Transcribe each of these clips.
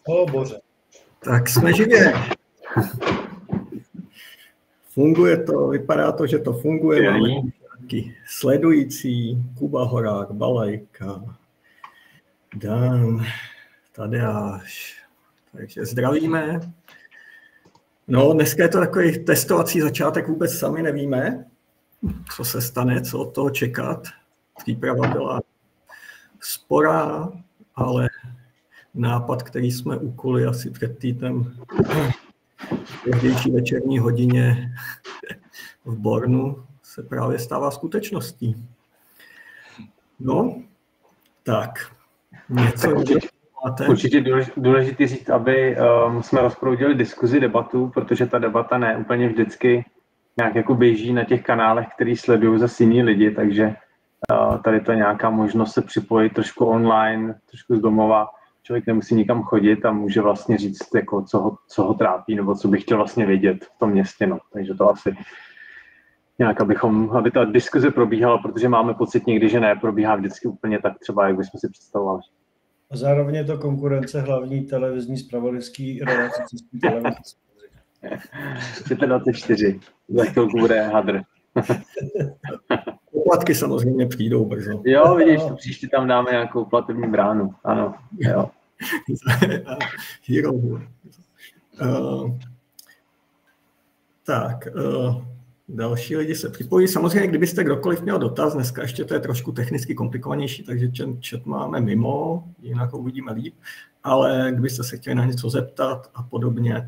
O bože. Tak jsme živě. Funguje to, vypadá to, že to funguje. Máme taky sledující, Kuba Horák, Balajka, Dan, Tadeáš. Takže zdravíme. No, dneska je to takový testovací začátek, vůbec sami nevíme, co se stane, co od toho čekat. Příprava byla sporá, ale nápad, který jsme ukuli asi před týdnem v pozdější večerní hodině v Bornu, se právě stává skutečností. No, tak. Určitě důležité říct, aby jsme rozproudili diskuzi, debatu, protože ta debata ne úplně vždycky nějak jako běží na těch kanálech, který sledují zase jiní lidi, takže tady to je nějaká možnost se připojit trošku online, trošku z domova. Člověk nemusí nikam chodit a může vlastně říct, jako, co ho trápí, nebo co by chtěl vlastně vědět v tom městě. No. Takže to asi nějak, aby ta diskuze probíhala, protože máme pocit někdy, že neprobíhá vždycky úplně tak třeba, jak bychom si představovali. A zároveň je to konkurence hlavní televizní zpravodajský relace České televize. 24. Za chvilku bude hadr. Poplatky samozřejmě přijdou brzo. Jo, vidíš, to příště tam dáme nějakou platební bránu. Ano, jo. Tak, další lidi se připojí. Samozřejmě, kdybyste kdokoliv měl dotaz, dneska ještě to je trošku technicky komplikovanější, takže chat máme mimo, jinak ho uvidíme líp, ale kdybyste se chtěli na něco zeptat a podobně,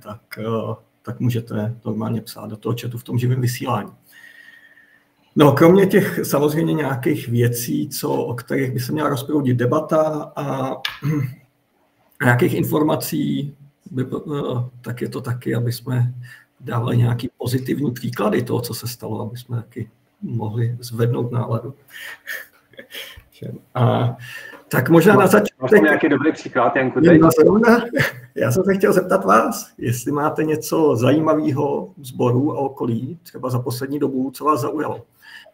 tak můžete normálně psát do toho chatu v tom živém vysílání. No, kromě těch samozřejmě nějakých věcí, o kterých by se měla rozproudit debata a nějakých informací, tak je to taky, aby jsme dávali nějaký pozitivní příklady toho, co se stalo, aby jsme taky mohli zvednout náladu. A tak možná na začátek... Máš nějaký dobrý příklad, Janku? Já jsem se chtěl zeptat vás, jestli máte něco zajímavého v Sboru a okolí, třeba za poslední dobu, co vás zaujalo,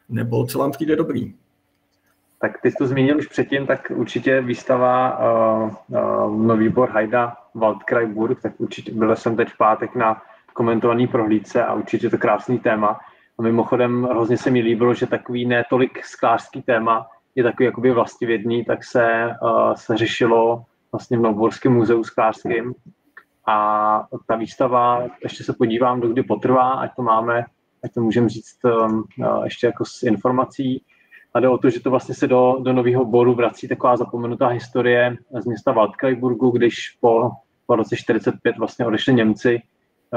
nebo co vám přijde dobrý. Tak ty jsi to zmínil už předtím, tak určitě výstava Nový Bor Hajda Waldkraiburg, tak určitě byl jsem teď v pátek na komentovaný prohlídce a určitě to krásný téma. A mimochodem hrozně se mi líbilo, že takový ne tolik sklářský téma je takový jakoby vlastivědný, tak se řešilo vlastně v Novoborském muzeu sklářském. A ta výstava, ještě se podívám, dokdy potrvá, ať to můžeme říct ještě jako s informací. A jde o to, že to vlastně se do Nového Boru vrací taková zapomenutá historie z města Waldkraiburgu, když po roce 1945 vlastně odešli Němci,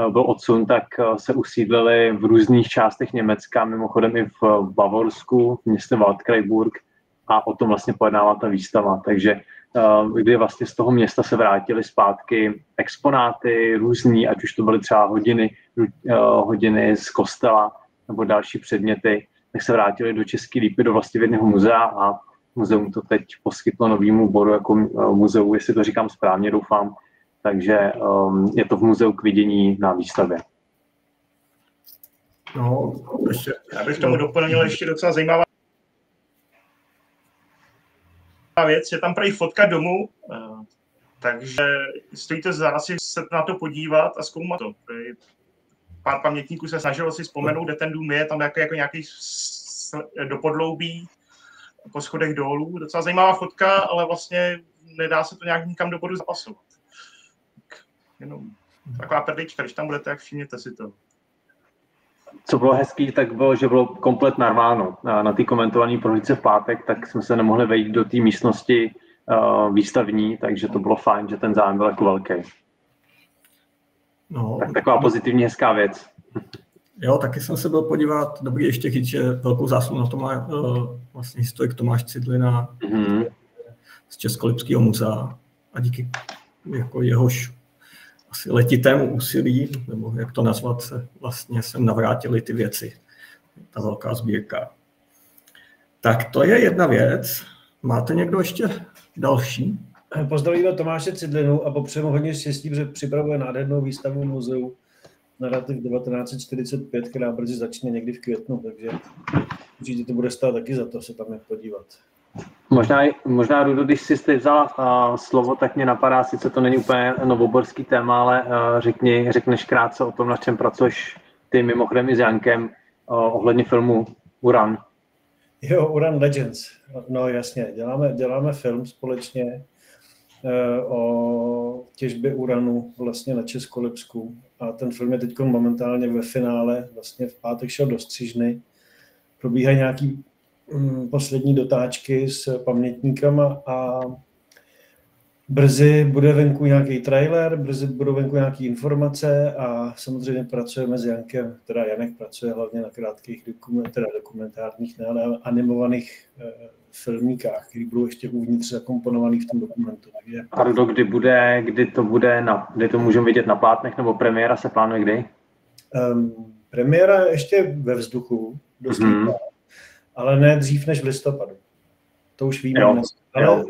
byl odsun, tak se usídlili v různých částech Německa, mimochodem i v Bavorsku, v městě Waldkraiburg, a o tom vlastně pojednává ta výstava. Takže kdy vlastně z toho města se vrátily zpátky exponáty různý, ať už to byly třeba hodiny z kostela nebo další předměty, tak se vrátili do České Lípy, do Vlastivědného muzea, a muzeum to teď poskytlo Novému Boru jako muzeu, jestli to říkám správně, doufám. Takže je to v muzeu k vidění na výstavě. No, já bych tomu doplnil ještě docela zajímavá věc. Je tam prý fotka domu, takže stojí to za asi se na to podívat a zkoumat to. Pár pamětníků se snažilo si vzpomenout, kde ten dům je, tam jako nějaký do podloubí, po schodech dolů. Docela zajímavá fotka, ale vlastně nedá se to nějak nikam do bodu zapasovat. Jenom taková perlička, když tam budete, tak všimněte si to. Co bylo hezký, tak bylo, že bylo komplet narváno. Na té komentované prohlídce v pátek, tak jsme se nemohli vejít do té místnosti výstavní, takže to bylo fajn, že ten zájem byl jako velký. No, tak taková pozitivní, hezká věc. Jo, taky jsem se byl podívat, dobrý ještě říct, že velkou zásluhu na to má vlastně historik Tomáš Cidlina z Českolipského muzea, a díky jako jehož asi letitému úsilí, nebo jak to nazvat, se vlastně sem navrátily ty věci. Ta velká sbírka. Tak to je jedna věc. Máte někdo ještě další? Pozdravíme Tomáše Cidlinu a popřejeme hodně štěstí, protože připravuje nádhernou výstavu v muzeu Narrativ 1945, která brzy začne někdy v květnu, takže určitě to bude stát taky za to se tam podívat. Možná Rudo, když jsi teď vzala slovo, tak mě napadá, sice to není úplně novoborský téma, ale řekneš krátce o tom, na čem pracuješ ty mimochodem i s Jankem ohledně filmu Uran. Jo, Uran Legends. No jasně, děláme film společně o těžbě uranu vlastně na Českolipsku. A ten film je teď momentálně ve finále, vlastně v pátek šel do střižny. Probíhají nějaký poslední dotáčky s pamětníkama a brzy bude venku nějaký trailer, brzy budou venku nějaké informace a samozřejmě pracujeme s Jankem, teda Janek pracuje hlavně na krátkých dokumentárních, ne, ale animovaných filmíkách, které budou ještě uvnitř zakomponovaný v tom dokumentu. Takže... A Rudo, kdy to můžeme vidět na plátnech, nebo premiéra se plánuje kdy? Premiéra ještě ve vzduchu, ale ne dřív než v listopadu. To už víme dnes. Ale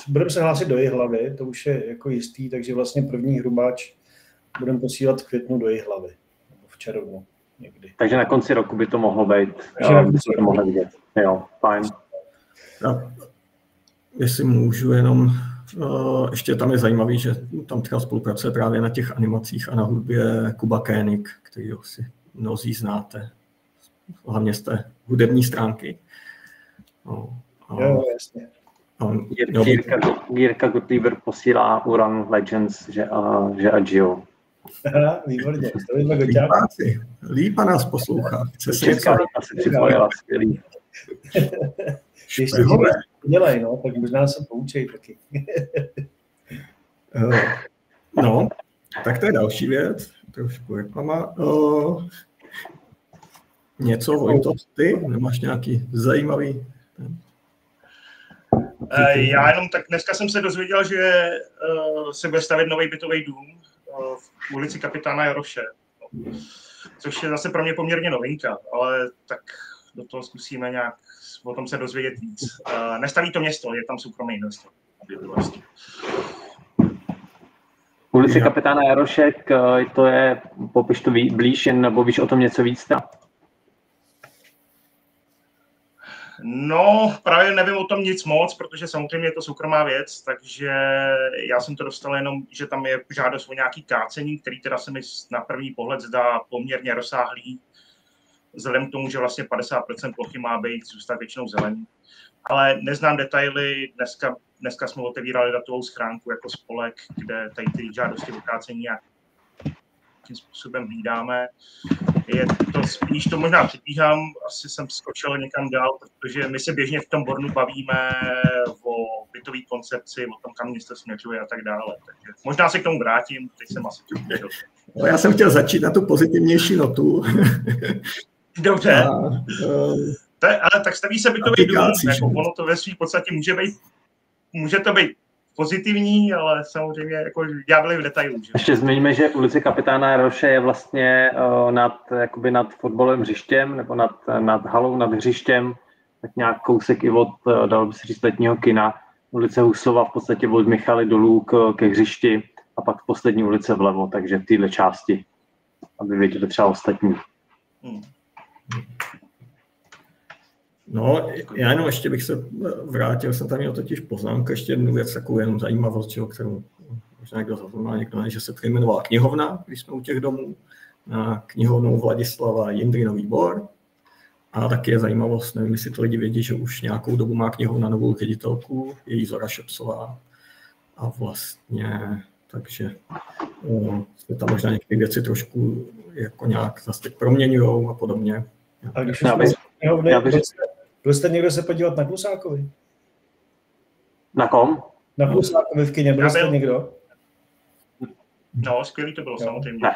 budeme se hlásit do Jihlavy, to už je jako jistý, takže vlastně první hrubáč budeme posílat v květnu do Jihlavy, nebo v červnu někdy. Takže na konci roku by to mohlo být, to mohlo vidět. Jo, fajn. Jestli můžu jenom, ještě tam je zajímavý, že tam třeba spolupracuje právě na těch animacích a na hudbě Kuba Koenig, kterýho si mnozí znáte, hlavně z té hudební stránky. Jo, jasně. Jirka Gottlieb posílá Uran Legends, že Agio. Výborně, Lípa nás poslouchá. Česká Lípa se připojila, skvělý. Ještě dělají, no, tak možná se poučej taky. No, tak to je další věc, trošku reklama. Něco, Vojto, ty nemáš nějaký zajímavý... Já jenom tak dneska jsem se dozvěděl, že se bude stavět nový bytový dům v ulici Kapitána Jaroše, což je zase pro mě poměrně novinka, ale tak do toho zkusíme nějak o tom se dozvědět víc. Nestaví to město, je tam soukromý investor. Ulice Kapitána Jarošek, to je, popiš to blíž, nebo víš o tom něco víc? No, právě nevím o tom nic moc, protože samozřejmě je to soukromá věc, takže já jsem to dostal jenom, že tam je žádost o nějaký kácení, který teda se mi na první pohled zdá poměrně rozsáhlý, vzhledem k tomu, že vlastně 50% plochy má být, zůstat většinou zelený. Ale neznám detaily, dneska jsme otevírali datovou schránku jako spolek, kde tady ty žádosti o kácení nějakým způsobem hlídáme. Je to spíš, to možná předbíhám, asi jsem skočil někam dál, protože my se běžně v tom Bornu bavíme o bytové koncepci, o tom, kam město směřuje a tak dále. Takže možná se k tomu vrátím, teď jsem asi předběhl. No, já jsem chtěl začít na tu pozitivnější notu. Dobře. Ale tak staví se bytový dům, jako ono to ve svým podstatě může to být pozitivní, ale samozřejmě jako ďábeli v detailu. Že? Ještě zmiňme, že ulice Kapitána Jaroše je vlastně nad fotbalovým hřištěm, nebo nad halou, nad hřištěm, tak nějak kousek i od, dalo by se říct, letního kina. Ulice Husova v podstatě od Michaly dolů ke hřišti a pak poslední ulice vlevo, takže v této části, aby věděli třeba ostatní. No, já jenom ještě bych se vrátil, jsem tam měl totiž poznámku, ještě jednu věc, takovou jenom zajímavost, kterou možná někdo zaznamenal, někdo ne, že se přejmenovala knihovna, když jsme u těch domů, na knihovnu Vladislava Jindry Bor. A taky je zajímavost, nevím, jestli to lidi vědí, že už nějakou dobu má knihovna novou ředitelku, je Zora Šepsová. A vlastně, takže jsme tam možná některé věci trošku jako nějak zase teď proměňujou a podobně. A když byl jste někdo se podívat na Klusákovi? Na kom? Na Klusákovi v kině, byl jste někdo? No, skvělý to bylo, samozřejmě.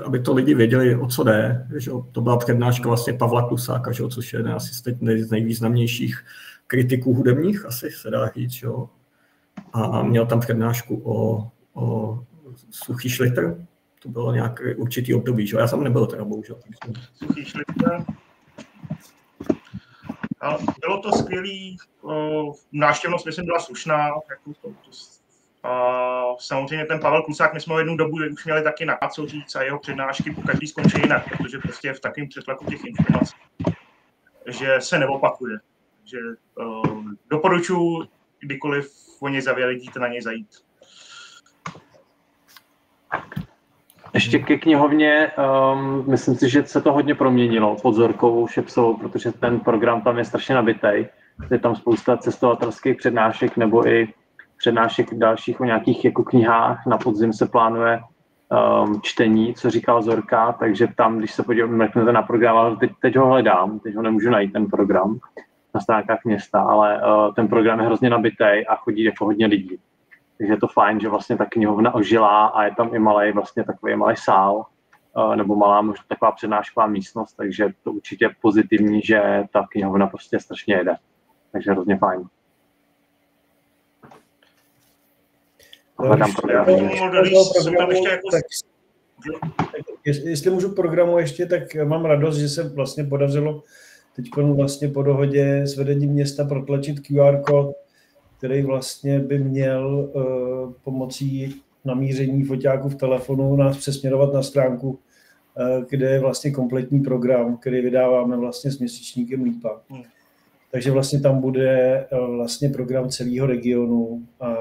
Aby to lidi věděli, o co jde, že to byla přednáška vlastně Pavla Klusáka, že, což je asi teď z nejvýznamnějších kritiků hudebních, asi se dá říct. Že? A měl tam přednášku o Suchý šlitr. To bylo nějak určitý období, že? Já jsem nebyl teda, bohužel. Suchý šlitr. Bylo to skvělý, návštěvnost myslím byla slušná. Samozřejmě ten Pavel Klusák, my jsme ho jednu dobu už měli taky na co říct a jeho přednášky po každý skončí jinak, protože prostě v takovém přetlaku těch informací že se neopakuje. Takže doporučuji, kdykoliv o něj zavědějíte, na něj zajít. Ještě ke knihovně, myslím si, že se to hodně proměnilo pod Zorkovou Šepsovou, protože ten program tam je strašně nabitej. Je tam spousta cestovatelských přednášek nebo i přednášek dalších o nějakých jako knihách. Na podzim se plánuje čtení, co říkal Zorka, takže tam, když se mrknete na program, teď ho hledám, teď ho nemůžu najít, ten program na stránkách města, ale ten program je hrozně nabitej a chodí jako hodně lidí. Takže je to fajn, že vlastně ta knihovna ožilá a je tam i malý, vlastně takový malý sál, nebo malá možná taková přednášková místnost, takže to určitě pozitivní, že ta knihovna prostě strašně jede. Takže hrozně fajn. Hledám program. Jestli můžu k programu ještě, tak mám radost, že se vlastně podařilo teď vlastně po dohodě s vedením města protlačit QR kód, který vlastně by měl pomocí namíření foťáků v telefonu nás přesměrovat na stránku, kde je vlastně kompletní program, který vydáváme vlastně s měsíčníkem Lípa. Takže vlastně tam bude vlastně program celého regionu a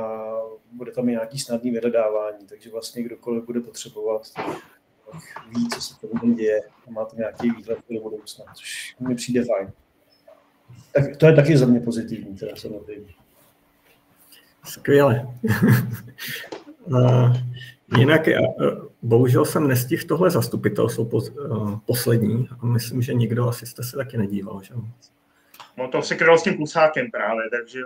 bude tam i nějaký snadný vyhledávání, takže vlastně kdokoliv bude potřebovat, tak ví, co se tam děje a má tam nějaký výhled do budoucna, což mi přijde fajn. Tak to je taky za mě pozitivní, teda samozřejmě. Skvěle. Jinak, bohužel jsem nestihl tohle zastupitelstvo poslední a myslím, že nikdo asi jste se taky nedíval, že? No to se krylo s tím Klusákem právě, takže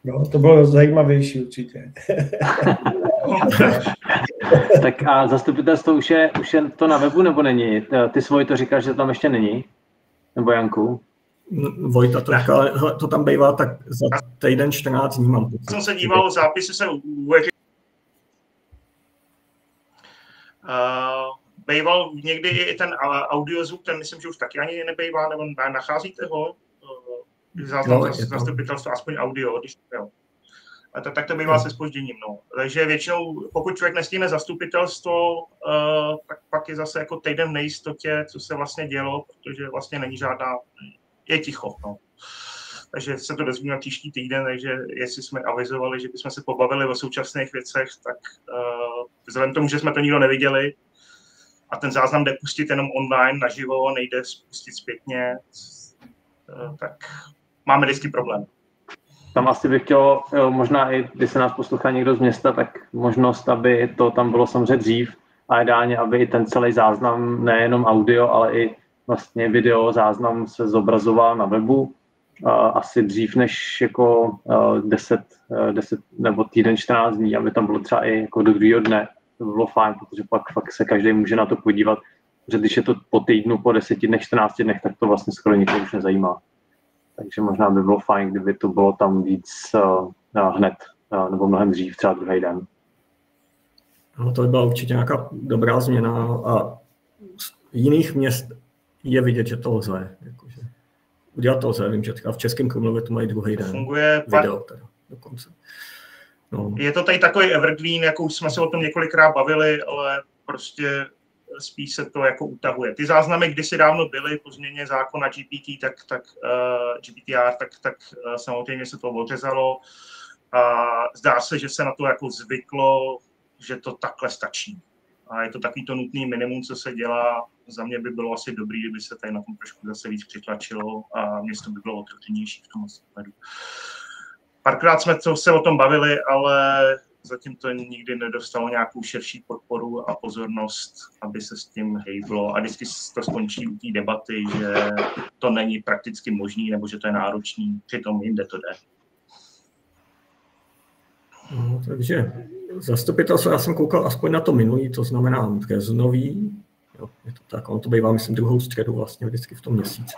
no, to bylo zajímavější určitě. Tak a zastupitelstvo už je to na webu, nebo není? Ty svoj to říkáš, že to tam ještě není? Nebo Janku? Vojta to říká, to tam bývá tak za týden 14 dní mám. Jsem se díval, zápisy se uveřejňují. Býval někdy i ten audiozvuk, ten myslím, že už taky ani nebejvá, nebo nacházíte ho? Záznam zastupitelstva, aspoň audio, když jo. Tak to bývá se zpožděním. No. Takže většinou, pokud člověk nestihne zastupitelstvo, tak pak je zase jako týden v nejistotě, co se vlastně dělo, protože vlastně není žádná, je ticho. No. Takže se to dozvíme příští týden, takže jestli jsme avizovali, že bychom se pobavili o současných věcech, tak vzhledem k tomu, že jsme to nikdo neviděli a ten záznam jde pustit jenom online, naživo, nejde spustit zpětně, tak máme vždycky problém. Tam asi bych chtěl, možná i když se nás poslouchá někdo z města, tak možnost, aby to tam bylo samozřejmě dřív a ideálně, aby i ten celý záznam, nejenom audio, ale i vlastně video záznam se zobrazoval na webu. Asi dřív než jako 10 nebo týden 14 dní, aby tam bylo třeba i jako do druhého dne. To by bylo fajn, protože pak fakt se každý může na to podívat, protože když je to po týdnu, po 10 dnech, 14 dnech, tak to vlastně skoro nikoho už nezajímá. Takže možná by bylo fajn, kdyby to bylo tam víc hned, nebo mnohem dřív, třeba druhý den. No, to by byla určitě nějaká dobrá změna a jiných měst je vidět, že to lze. Jakože. Udělat to lze, vím, že v Českém Krumlově to mají druhý den. Funguje video teda dokonce. No. Je to tady takový evergreen, jako už jsme se o tom několikrát bavili, ale prostě spíš se to jako utahuje. Ty záznamy kdysi dávno byly po změně zákona GDPR, tak samozřejmě se to odřezalo. A zdá se, že se na to jako zvyklo, že to takhle stačí. A je to takový to nutný minimum, co se dělá. Za mě by bylo asi dobrý, kdyby se tady na tom trošku zase víc přitlačilo a město by bylo otevřenější v tom ohledu. Párkrát jsme se o tom bavili, ale zatím to nikdy nedostalo nějakou širší podporu a pozornost, aby se s tím hejblo. A vždycky to skončí u té debaty, že to není prakticky možný, nebo že to je náročný, přitom jinde to jde. No, takže zastupitelstvo, já jsem koukal aspoň na to minulý, to znamená březnový. Jo, je to tak, on to bývá, myslím, druhou středu vlastně vždycky v tom měsíci.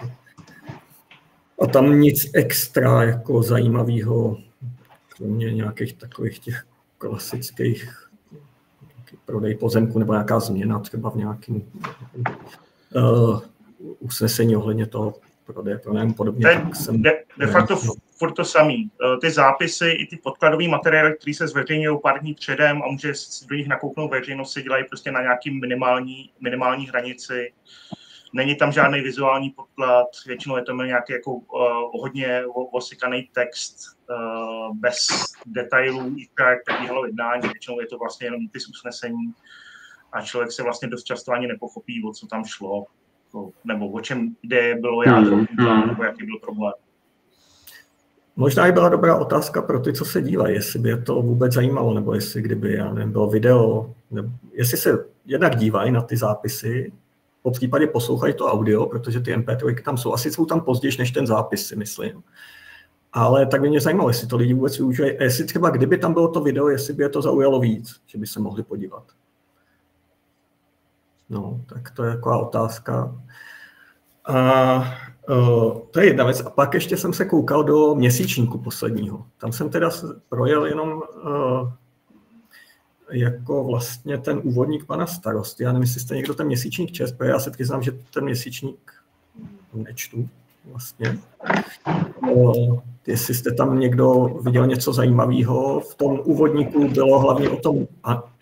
A tam nic extra jako zajímavého, kromě nějakých takových těch klasických prodej pozemku nebo nějaká změna třeba v nějakém usnesení ohledně toho prodeje, pronájmu podobně. De facto furt to samý. Ty zápisy i ty podkladové materiály, které se zveřejňují pár dní předem a může do nich nakouknout veřejnost, se dělají prostě na nějaký minimální hranici. Není tam žádný vizuální podklad, většinou je to nějaký jako hodně osekaný text bez detailů, jak probíhalo jednání, většinou je to vlastně jenom ty usnesení a člověk se vlastně dost často ani nepochopí, o co tam šlo, nebo o čem jde, bylo jádro, nebo jaký byl problém. Možná i byla dobrá otázka pro ty, co se dívají, jestli by je to vůbec zajímalo, nebo jestli kdyby, já nevím, bylo video, nebo jestli se jednak dívají na ty zápisy, po případě poslouchají to audio, protože ty MP3 tam jsou, asi jsou tam později než ten zápis, si myslím. Ale tak by mě zajímalo, jestli to lidi vůbec využívají, jestli třeba kdyby tam bylo to video, jestli by je to zaujalo víc, že by se mohli podívat. No, tak to je taková otázka. A to je jedna věc. A pak ještě jsem se koukal do měsíčníku posledního. Tam jsem teda projel jenom jako vlastně ten úvodník pana starosty. Já nevím, jestli jste někdo ten měsíčník čest, protože já se přiznám, že ten měsíčník nečtu vlastně. Jestli jste tam někdo viděl něco zajímavého. V tom úvodníku bylo hlavně o tom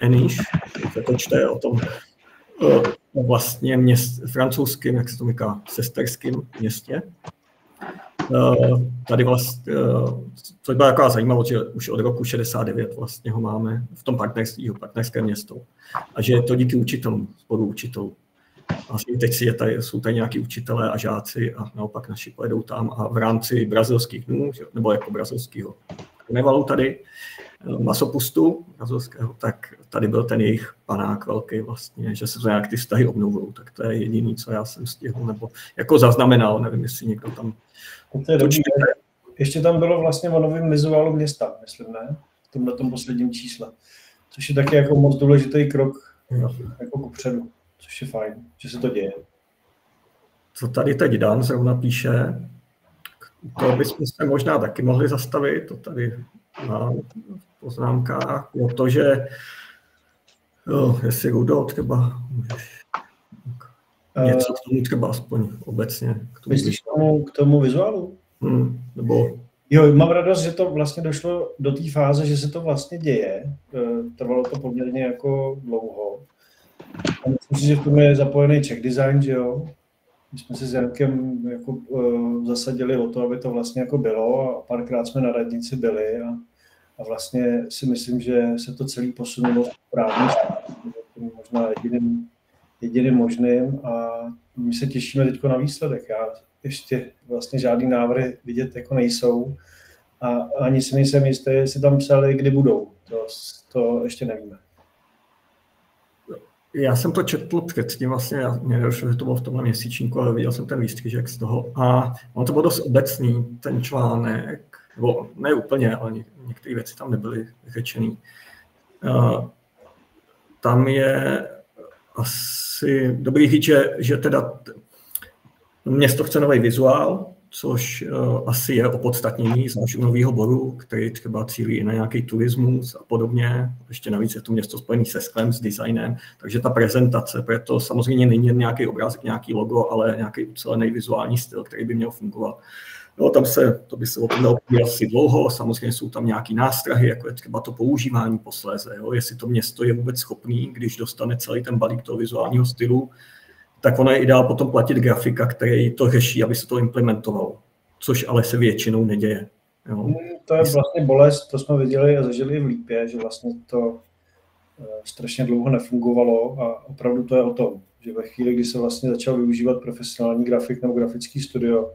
Aniš, se to čte o tom vlastně francouzským, jak se to říká, sesterským městě. Tady vlastně, to byla taková zajímavost, že už od roku 69 vlastně ho máme v tom partnerské město. A že je to díky učitelům, spoluučitelů. Vlastně teď jsou tady nějaký učitelé a žáci a naopak naši pojedou tam a v rámci brazilských dnů, nebo jako brazilského karnevalu tady, masopustu brazilského, tak tady byl ten jejich panák velký vlastně, že se to nějak ty vztahy obnovují, tak to je jediný, co já jsem stihl, nebo jako zaznamenal, nevím, jestli někdo tam... To je dobrý. Ještě tam bylo vlastně o novém vizuálu města, myslím, ne? Na tom posledním čísle. Což je taky jako moc důležitý krok jako kupředu, což je fajn, že se to děje. Co tady teď Dan zrovna píše, to bychom se možná taky mohli zastavit, to tady na poznámkách, je to, že jestli Rudo třeba můžeš něco k tomu třeba aspoň obecně. Myslíš k tomu vizuálu? Nebo... Jo, mám radost, že to vlastně došlo do té fáze, že se to vlastně děje. Trvalo to poměrně jako dlouho. A myslím si, že v tom je zapojený Czech Design, že jo? My jsme si s Jankem jako, zasadili o to, aby to vlastně jako bylo a párkrát jsme na radnici byli a vlastně si myslím, že se to celé posunulo správně, možná jediným možným a my se těšíme teď na výsledek. Já ještě vlastně žádný návrhy vidět jako nejsou a ani si nejsem jistý, jestli tam psali, kdy budou. To ještě nevíme. Já jsem to četl předtím vlastně, mě nedošlo, že to bylo v tomhle měsíčníku, ale viděl jsem ten výstřižek z toho a on to bylo dost obecný, ten článek, nebo ne úplně, ale některé věci tam nebyly řečený. Tam je asi dobrý říct, že teda město chce nový vizuál, což asi je opodstatnění z našeho nového bodu, který třeba cílí i na nějaký turismus a podobně. Ještě navíc je to město spojené se sklem, s designem, takže ta prezentace, proto samozřejmě není jen nějaký obrázek, nějaký logo, ale nějaký ucelený vizuální styl, který by měl fungovat. No, to by se o tom mělo asi dlouho, samozřejmě jsou tam nějaké nástrahy, jako je třeba to používání posléze, jo? Jestli to město je vůbec schopný, když dostane celý ten balík toho vizuálního stylu, tak ono je ideál potom platit grafika, který to řeší, aby se to implementovalo, což ale se většinou neděje. Jo? To je vlastně bolest, to jsme viděli a zažili v Lípě, že vlastně to strašně dlouho nefungovalo a opravdu to je o tom, že ve chvíli, kdy se vlastně začal využívat profesionální grafik nebo grafický studio,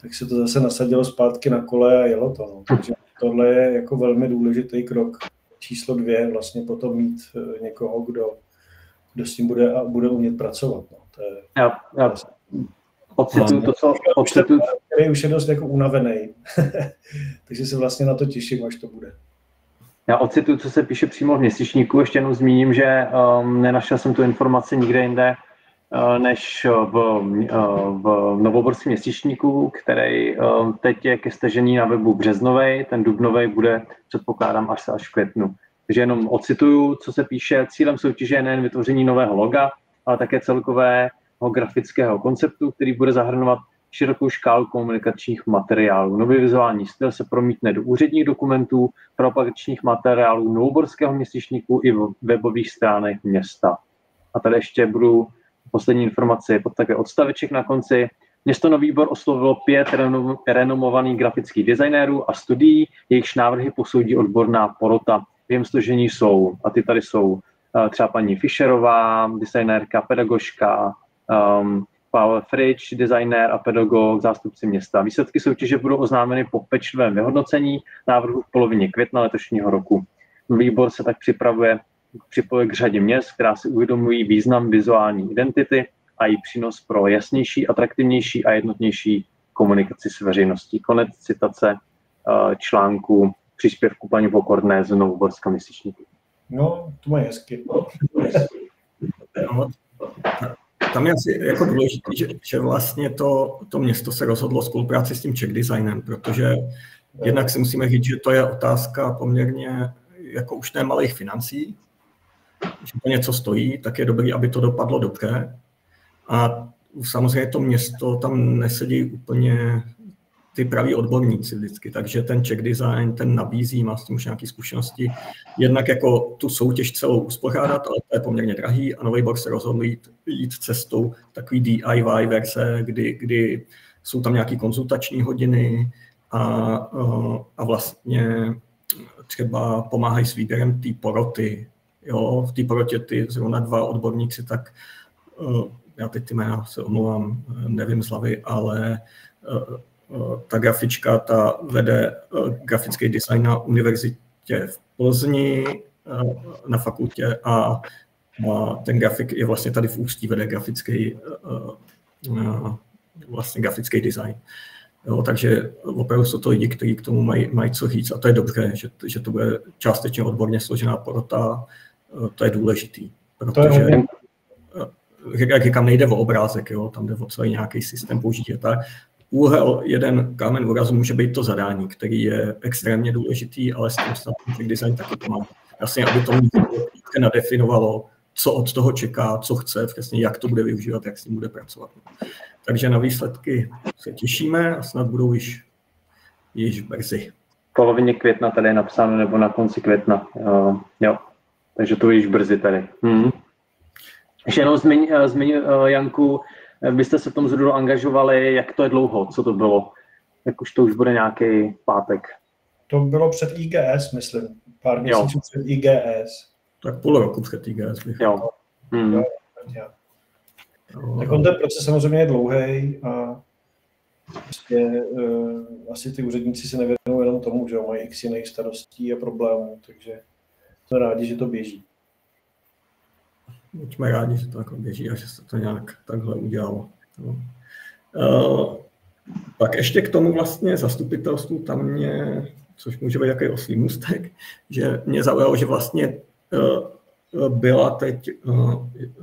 tak se to zase nasadilo zpátky na kole a jelo to. No. Takže tohle je jako velmi důležitý krok. Číslo 2, vlastně potom mít někoho, kdo s tím bude umět pracovat. No. To je, já ocituju to, co ocituju. Který už je dost jako unavený. Takže se vlastně na to těším, až to bude. Já ocituju, co se píše přímo v měsíčníku. Ještě jenom zmíním, že nenašel jsem tu informaci nikde jinde, než v novoborském měsíčníku, který teď je ke stažení na webu březnovej, ten dubnovej bude, předpokládám, až v květnu. Takže jenom ocituju, co se píše. Cílem soutěže je nejen vytvoření nového loga, ale také celkového grafického konceptu, který bude zahrnovat širokou škálu komunikačních materiálů. Nový vizuální styl se promítne do úředních dokumentů, propagačních materiálů novoborského měsíčníku i webových stránek města. A tady ještě budu Poslední informace je pod také odstaveček na konci. Město Nový Bor oslovilo 5 renomovaných grafických designérů a studií, jejichž návrhy posoudí odborná porota. V jejím složení jsou, a ty tady jsou třeba paní Fischerová, designérka, pedagožka, Pavel Fritsch, designér a pedagog, zástupci města. Výsledky soutěže budou oznámeny po pečlivém vyhodnocení návrhu v polovině května letošního roku. Výbor se tak připojuje k řadě měst, která si uvědomují význam vizuální identity a její přínos pro jasnější, atraktivnější a jednotnější komunikaci s veřejností. Konec citace článku příspěvku paní Pokorné z Novoborska měsíčníku. No, to mají hezky. No, tam je asi jako důležité, že vlastně to město se rozhodlo spolupráci s tím Czech Designem, protože jednak si musíme říct, že to je otázka poměrně jako už nemalých financí, že to něco stojí, tak je dobré, aby to dopadlo dobře. A samozřejmě to město tam nesedí úplně ty praví odborníci vždycky, takže ten Czech Design, ten nabízí, má s tím už nějaké zkušenosti, jednak jako tu soutěž celou uspořádat, ale to je poměrně drahý a Nový Bor se rozhodl jít cestou takový DIY verze, kdy jsou tam nějaké konzultační hodiny a vlastně třeba pomáhají s výběrem té poroty. Jo, v té porotě ty zrovna 2 odborníci, tak já teď ty jména se omlouvám, nevím z hlavy, ale ta grafička, ta vede grafický design na univerzitě v Plzni na fakultě a ten grafik je vlastně tady v Ústí, vede grafický design. Jo, takže opravdu jsou to lidi, kteří k tomu mají co říct a to je dobře, že to bude částečně odborně složená porota, to je důležitý, protože jak říkám, nejde o obrázek, jo, tam jde o celý nějaký systém použití. Úhel, jeden kámen úrazu může být to zadání, který je extrémně důležitý, ale s tím snad design taky pomáhá. Jasně, aby to nadefinovalo, co od toho čeká, co chce, přesně jak to bude využívat, jak s ním bude pracovat. Takže na výsledky se těšíme a snad budou již brzy. V polovině května tady je napsáno, nebo na konci května. Jo. Takže to již brzy tady. Ještě jenom zmiň Janku, byste se v tom zhruba angažovali, jak to je dlouho, co to bylo? Jak už to už bude nějaký pátek? To bylo před IGS, myslím. Pár měsíců před IGS. Tak půl roku před IGS. Jo. Tak on ten proces samozřejmě je dlouhý a prostě, asi ty úředníci se nevěnují jenom tomu, že mají x jiných starostí a problémů, takže jsme rádi, že to běží. Buďme rádi, že to jako běží a že se to nějak takhle udělalo. Pak ještě k tomu vlastně zastupitelstvu tam mě, což může být jaký oslý můstek, že mě zaujalo, že vlastně byla teď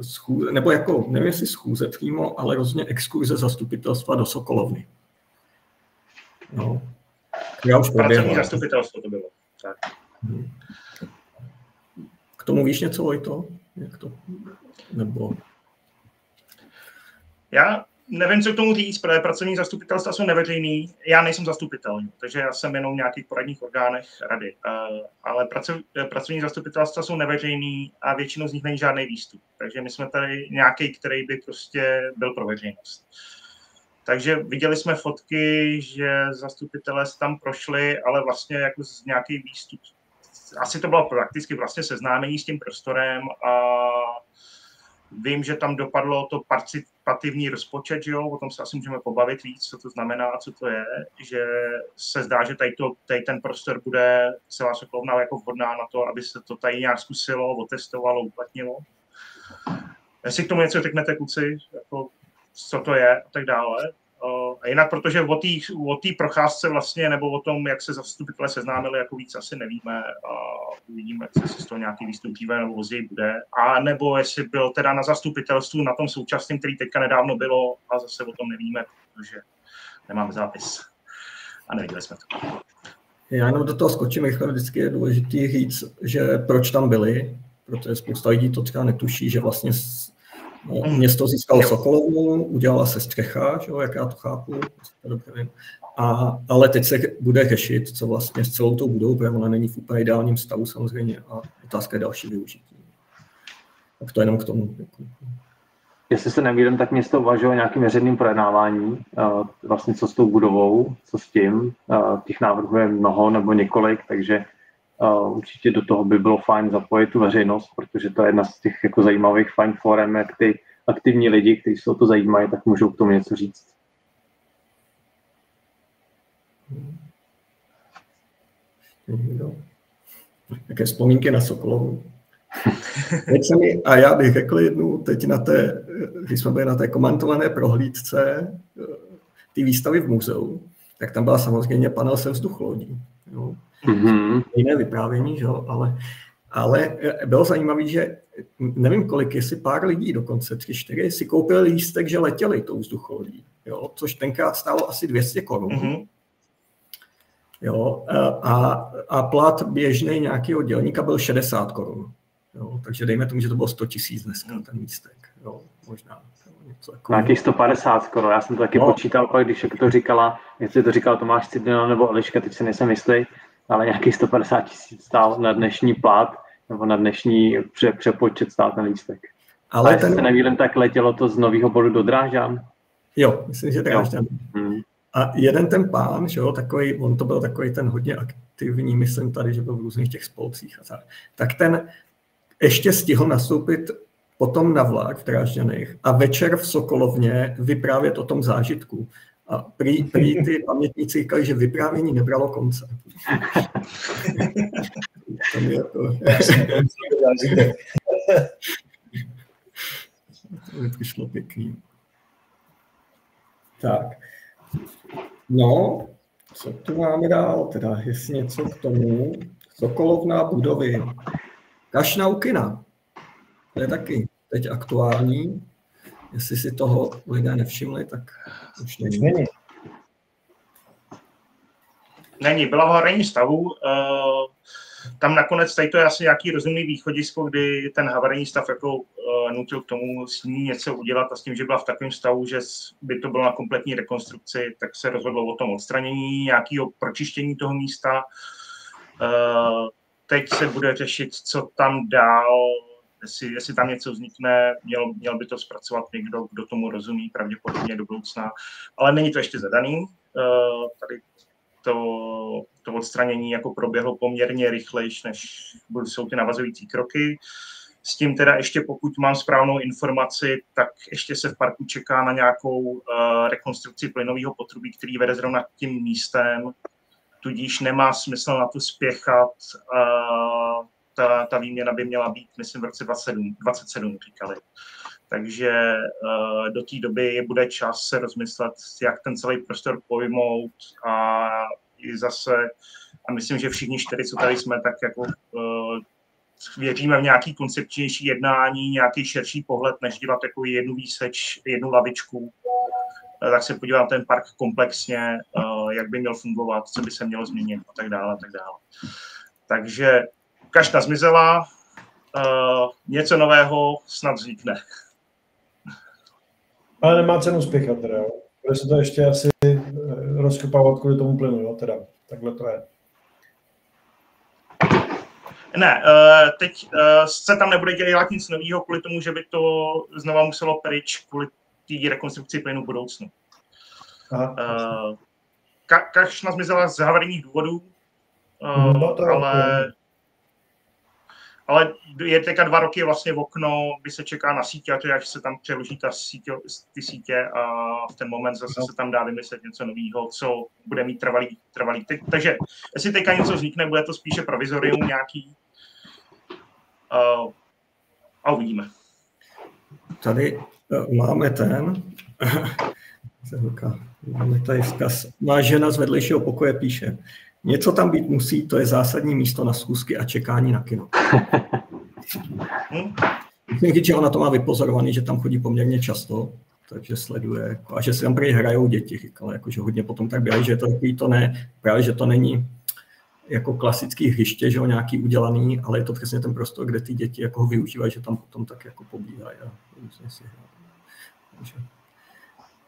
schůze, nebo jako, nevím jestli schůze přímo, ale rozhodně exkurze zastupitelstva do Sokolovny. No. Já už pracovní zastupitelstvo to bylo. Tak. K tomu víš něco, Vojto? Jak to? Nebo... Já nevím, co k tomu říct, protože pracovní zastupitelstva jsou neveřejný. Já nejsem zastupitel, takže já jsem jenom v nějakých poradních orgánech rady. Ale pracovní zastupitelstva jsou neveřejný a většinou z nich není žádný výstup. Takže my jsme tady nějaký, který by prostě byl pro veřejnost. Takže viděli jsme fotky, že zastupitelé se tam prošli, ale vlastně jako z nějaký výstup. Asi to bylo prakticky vlastně seznámení s tím prostorem a vím, že tam dopadlo to participativní rozpočet, že jo? O tom se asi můžeme pobavit víc, co to znamená, co to je, že se zdá, že tady ten prostor bude celá Sokolovna jako vhodná na to, aby se to tady nějak zkusilo, otestovalo, uplatnilo. Jestli k tomu něco řeknete, kluci, jako, co to je a tak dále. A jinak, protože o té procházce vlastně, nebo o tom, jak se zastupitelé seznámili, jako víc asi nevíme a uvidíme, jestli z toho nějaký výstup dříve nebo později bude. A nebo jestli byl teda na zastupitelstvu na tom současném, který teďka nedávno bylo a zase o tom nevíme, protože nemáme zápis a neviděli jsme to. Já jenom do toho skočím, vždycky je důležité říct, že proč tam byli, protože spousta lidí to třeba netuší, že vlastně město získalo Sokolovnu, udělala se střecha, že jo, jak já to chápu, ale teď se bude řešit, co vlastně s celou tou budovou, protože ona není v úplně ideálním stavu samozřejmě a otázka je další využití. Tak to jenom k tomu. jestli se nemýlím, tak město uvažuje o nějakým veřejným projednávání, vlastně co s tou budovou, co s tím. Těch návrhů je mnoho nebo několik, takže určitě do toho by bylo fajn zapojit tu veřejnost, protože to je jedna z těch jako zajímavých fajn forem, jak ty aktivní lidi, kteří se o to zajímají, tak můžou k tomu něco říct. Jaké vzpomínky na Sokolovu. A já bych řekl jednu, teď když jsme byli na té komentované prohlídce ty výstavy v muzeu, tak tam byla samozřejmě panel se vzducholodí. Jiné vyprávění, že? Ale bylo zajímavé, že nevím kolik, jestli pár lidí, dokonce 3-4, si koupili lístek, že letěli tou vzducholodí, jo? Což tenkrát stálo asi 200 korun. Jo? A plat běžný nějakého dělníka byl 60 korun. Jo? Takže dejme tomu, že to bylo 100 000 dneska, ten lístek. Jo? Možná. Nějakých 150 skoro, já jsem to taky počítal, pak když to říkala, jestli to říkal Tomáš Cidlina nebo Eliška, teď se nejsem jistý, ale nějakých 150 000 stál na dnešní plat, nebo na dnešní přepočet stál ten lístek. Ale jestli se nevím, tak letělo to z Nového Boru do Drážďan? Jo, myslím, že Drážďan. A jeden ten pán, že jo, takový, on to byl takový ten hodně aktivní, myslím tady, že byl v různých těch spolcích a tak ten ještě stihl nastoupit potom na vlak v Drážďanech a večer v Sokolovně vyprávět o tom zážitku. A prý ty pamětníci říkali, že vyprávění nebralo konce. To mi přišlo pěkný. Tak. No, co tu máme dál? Teda, jestli něco k tomu. Sokolovna budovy. Kašnaukina. To je taky teď aktuální. Jestli si toho lidé nevšimli, tak už není. Není, byla v havarijním stavu. Tam nakonec tady to je asi nějaký rozumný východisko, kdy ten havarijní stav jako nutil k tomu s ní něco udělat a s tím, že byla v takovém stavu, že by to bylo na kompletní rekonstrukci, tak se rozhodlo o tom odstranění, nějakého pročištění toho místa. Teď se bude řešit, co tam dál, jestli tam něco vznikne, měl by to zpracovat někdo, kdo tomu rozumí, pravděpodobně do budoucna. Ale není to ještě zadaný. Tady to odstranění jako proběhlo poměrně rychlejš, než jsou ty navazující kroky. S tím teda ještě, pokud mám správnou informaci, tak ještě se v parku čeká na nějakou rekonstrukci plynového potrubí, který vede zrovna tím místem, tudíž nemá smysl na to spěchat. Ta výměna by měla být, myslím, v roce 2027 říkali. Takže do té doby bude čas se rozmyslet, jak ten celý prostor pojmout a i zase, a myslím, že všichni 4, co tady jsme, tak jako věříme v nějaký koncepčnější jednání, nějaký širší pohled, než dělat jako jednu výseč, jednu lavičku, tak se podívat na ten park komplexně, jak by měl fungovat, co by se mělo změnit a tak dále, a tak dále. Takže kašna zmizela, něco nového snad vznikne. Ale nemá cenu spěchat, teda, jo. Bude se to ještě asi rozkopávat kvůli tomu plynu, jo, teda. Takhle to je. Ne, teď se tam nebude dělat nic nového kvůli tomu, že by to znova muselo pryč kvůli té rekonstrukci plynu v budoucnu. Kašna zmizela z havarijních důvodů, ale je teďka 2 roky vlastně v okno, kdy se čeká na sítě, a to je, až se tam přeloží ty sítě a v ten moment zase se tam dá vymyslet něco nového, co bude mít trvalý. Takže jestli teďka něco vznikne, bude to spíše provizorium nějaký a uvidíme. Tady máme máme tady vzkaz. Má žena z vedlejšího pokoje píše: něco tam být musí, to je zásadní místo na schůzky a čekání na kino. Musím říct, že ona to má vypozorovaný, že tam chodí poměrně často, takže sleduje, a že se tam prý hrajou děti, říkala, jakože hodně potom tak běhají, že je to takový to ne, právě, že to není jako klasický hřiště, že ho nějaký udělaný, ale je to přesně ten prostor, kde ty děti jako ho využívají, že tam potom tak jako pobíhají a různě si hrají.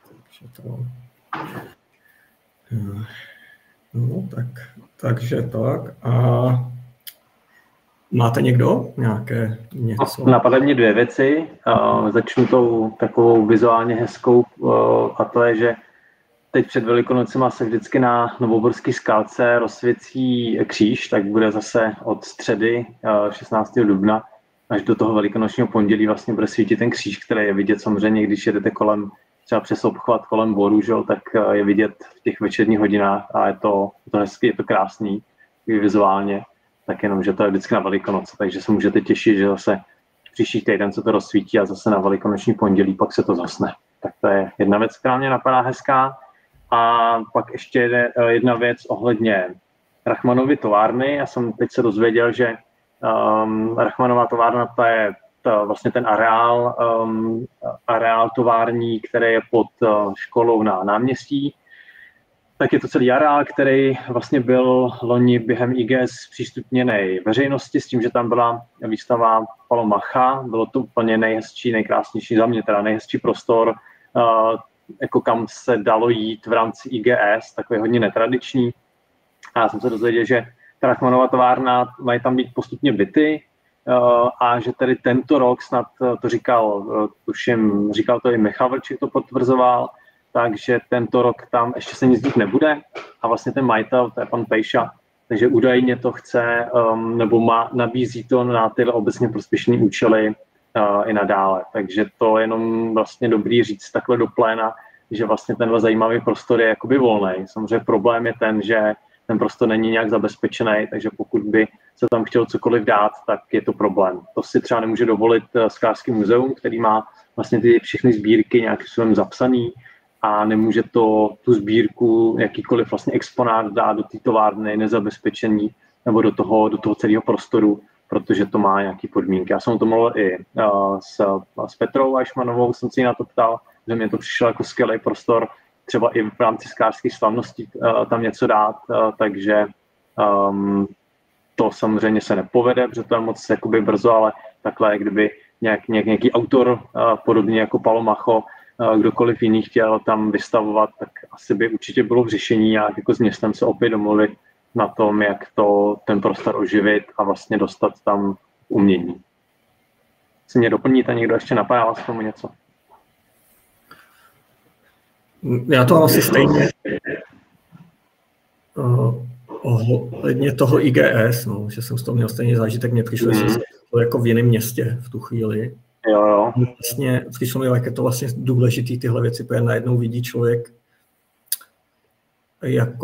Takže to... No, takže tak. A Máte někdo nějaké něco? Napadají mě dvě věci. Začnu tou takovou vizuálně hezkou, a to je, že teď před Velikonocema se vždycky na Novoborské skalce rozsvěcí kříž, tak bude zase od středy 16. dubna až do toho velikonočního pondělí vlastně bude svítit ten kříž, který je vidět samozřejmě, když jedete kolem, třeba přes obchvat kolem Boru, že, tak je vidět v těch večerních hodinách a je to hezky, je to krásný vizuálně, tak jenom, že to je vždycky na Velikonoce, takže se můžete těšit, že zase příští týden se to rozsvítí a zase na velikonoční pondělí pak se to zasne. Tak to je jedna věc, která mě napadá hezká. A pak ještě jedna věc ohledně Rachmanovy továrny. Já jsem teď se dozvěděl, že Rachmanová továrna, to je vlastně ten areál tovární, který je pod školou na náměstí. Tak je to celý areál, který vlastně byl loni během IGS přístupněný veřejnosti s tím, že tam byla výstava Palomacha. Bylo to úplně nejhezčí, nejkrásnější, za mě teda nejhezčí prostor, jako kam se dalo jít v rámci IGS, takový hodně netradiční. A já jsem se dozvěděl, že ta Rachmanova továrna mají tam být postupně byty a že tedy tento rok snad to říkal, tuším, říkal to i Michal Vlčík, to potvrzoval, takže tento rok tam ještě se nic dít nebude a vlastně ten majitel, to je pan Pejša, takže údajně to chce nebo nabízí to na tyhle obecně prospěšné účely i nadále. Takže to je jenom vlastně dobrý říct takhle do pléna, že vlastně tenhle zajímavý prostor je jakoby volný. Samozřejmě problém je ten, že ten prostor není nějak zabezpečený, takže pokud by se tam chtělo cokoliv dát, tak je to problém. To si třeba nemůže dovolit Skářský muzeum, který má vlastně ty všechny sbírky nějakým způsobem zapsaný a nemůže tu sbírku, jakýkoliv vlastně exponát dát do té továrny nezabezpečení nebo do toho celého prostoru, protože to má nějaké podmínky. Já jsem o tom mluvil i s Petrou Eichmannovou, jsem si ji na to ptal, že mě to přišlo jako skvělý prostor, třeba i v rámci skářských slavností tam něco dát, takže to samozřejmě se nepovede, protože to je moc jakoby brzo, ale takhle, kdyby nějaký autor, podobně jako Palomacho, kdokoliv jiný chtěl tam vystavovat, tak asi by určitě bylo v řešení nějak jako s městem se opět domluvit na tom, jak ten prostor oživit a vlastně dostat tam umění. Si mě doplníte, někdo ještě napadá vás k tomu něco? Já to mám asi stejně ohledně toho IGS, no, že jsem z toho měl stejně zážitek, mně přišlo, že jsem to jako v jiném městě v tu chvíli. Jo. Vlastně přišlo mi, jak je to vlastně důležitý tyhle věci, protože najednou vidí člověk,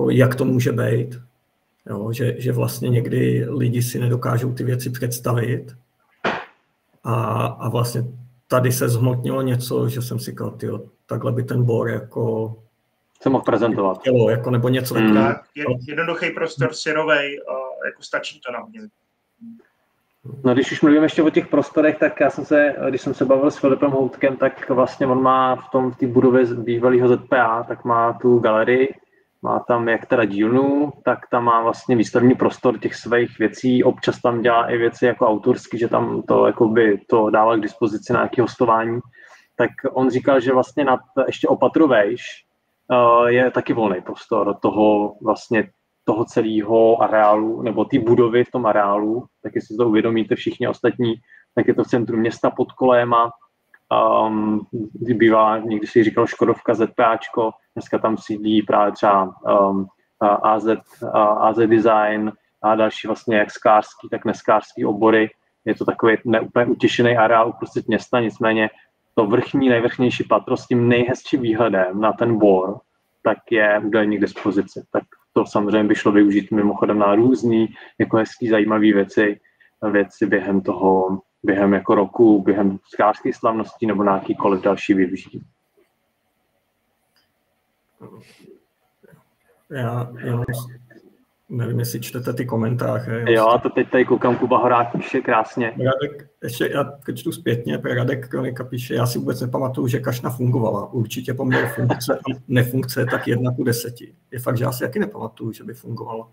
jak to může být. Jo, že vlastně někdy lidi si nedokážou ty věci představit a vlastně tady se zhmotnilo něco, že jsem si říkal, tyjo, takhle by ten Bor jako se mohl prezentovat. Jako, nebo něco tak, jednoduchý prostor, syrovej, jako stačí to na mě. No, když už mluvím ještě o těch prostorech, tak když jsem se bavil s Filipem Houtkem, tak vlastně on má v té budově bývalého ZPA, tak má tu galerii, má tam jak teda dílnu, tak tam má vlastně výstavní prostor těch svých věcí, občas tam dělá i věci jako autorský, že tam to jakoby to dává k dispozici na nějaké hostování. Tak on říkal, že vlastně ještě opatru vejš je taky volný prostor toho celého areálu, nebo té budovy v tom areálu, tak jestli to uvědomíte všichni ostatní, tak je to v centru města pod kolejema, bývá, někdy si říkal Škodovka, ZPAčko, dneska tam sídlí právě třeba AZ Design a další vlastně jak skářský, tak neskářský obory. Je to takový neúplně utěšený areál uprostřed města, nicméně to nejvrchnější patro s tím nejhezčím výhledem na ten Bor, tak je údajně k dispozici. Tak to samozřejmě by šlo využít mimochodem na různý jako hezký, zajímavý věci během jako roku, během skářských slavností nebo na jakýkoliv další využití. Já nevím, jestli čtete ty komentáře. Jo, a to teď tady koukám, Kuba Horák píše krásně. Radek, ještě já čtu zpětně, Radek Kronika píše, já si vůbec nepamatuju, že kašna fungovala. Určitě poměr funkce a nefunkce tak 1:10. Je fakt, že já si taky nepamatuju, že by fungovala.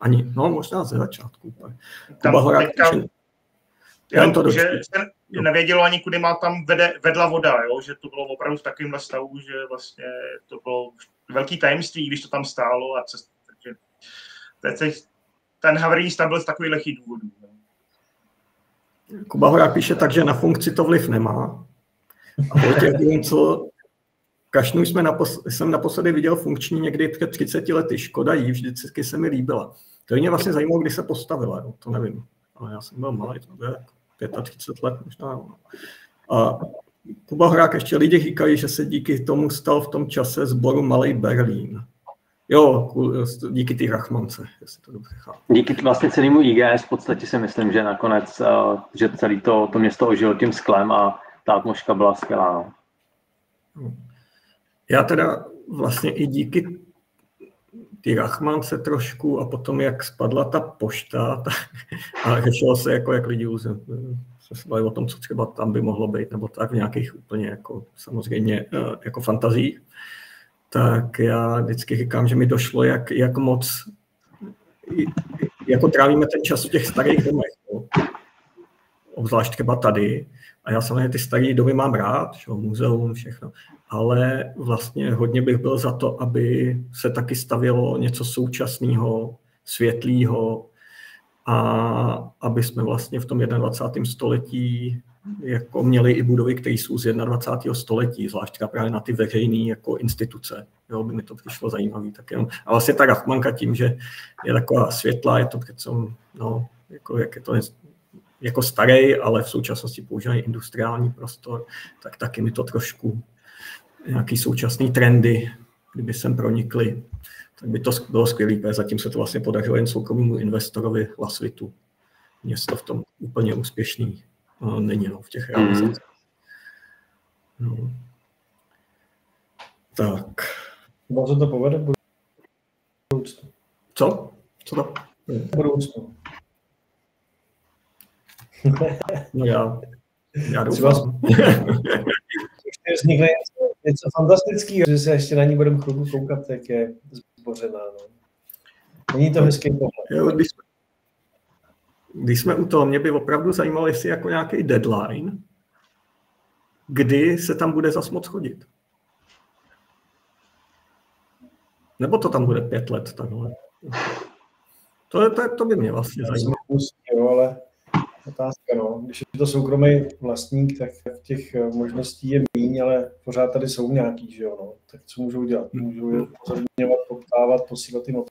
Ani, no možná ze začátku. Kuba Horák píše, že nevědělo ani, kudy má tam vedla voda, jo? Že to bylo opravdu v takovémhle stavu, že vlastně to bylo velký tajemství, když to tam stálo a takže ten havarijní stav byl z takových lehkých důvodů. Kuba Horák píše tak, že na funkci to vliv nemá. A Vojtěch co Kašnu jsem naposledy viděl funkční někdy před 30 lety. Škoda jí, vždycky se mi líbila. To mě vlastně zajímalo, kdy se postavila, no, to nevím. Ale já jsem byl malý, to bylo 35 let možná. A Kuba Horák ještě lidi říkají, že se díky tomu stal v tom čase sboru Malý Berlín. Jo, díky té Rachmance, jestli to dobře chápu. Díky vlastně celému IGS v podstatě si myslím, že nakonec, že celé to město ožilo tím sklem a ta atmosféra byla skvělá. Já teda vlastně i díky té Rachmance trošku a potom, jak spadla ta pošta, a řešilo se, jako jak lidi se bavili o tom, co třeba tam by mohlo být, nebo tak v nějakých úplně jako samozřejmě jako fantazích, tak já vždycky říkám, že mi došlo, jak moc jako trávíme ten čas v těch starých domech. No. Obzvlášť třeba tady. A já samozřejmě ty staré domy mám rád, že, muzeum, všechno. Ale vlastně hodně bych byl za to, aby se taky stavělo něco současného, světlého a aby jsme vlastně v tom 21. století jako měli i budovy, které jsou z 21. století, zvlášť právě na ty veřejné jako instituce. Jo, by mi to přišlo zajímavé. Tak jenom. A vlastně ta Rachmanka tím, že je taková světlá, je to přece, no, jako, jak je to jako starý, ale v současnosti používají industriální prostor, tak taky mi to trošku nějaký současný trendy, kdyby sem pronikly, tak by to bylo skvělé, protože zatím se to vlastně podařilo jen soukromému investorovi Lasvitu. Město v tom úplně úspěšný není, no, v těch realizacích. No. Tak. Třeba se to povede v budoucnu. Co? Co to? V budoucnu. No já doufám. Vznikne něco fantastického, že se ještě na ní budeme chvilku koukat, jak je zbořená. No. Není to hezký pohled. Když jsme u toho, mě by opravdu zajímalo, jestli jako nějaký deadline, kdy se tam bude zas moc chodit. Nebo to tam bude 5 let takhle. To by mě vlastně zajímalo. Jo, ale otázka, no. Když je to soukromý vlastník, tak těch možností je míň, ale pořád tady jsou nějaký, že jo, no. Tak co můžou dělat? Můžou je pozorňovat, poptávat, posílat jim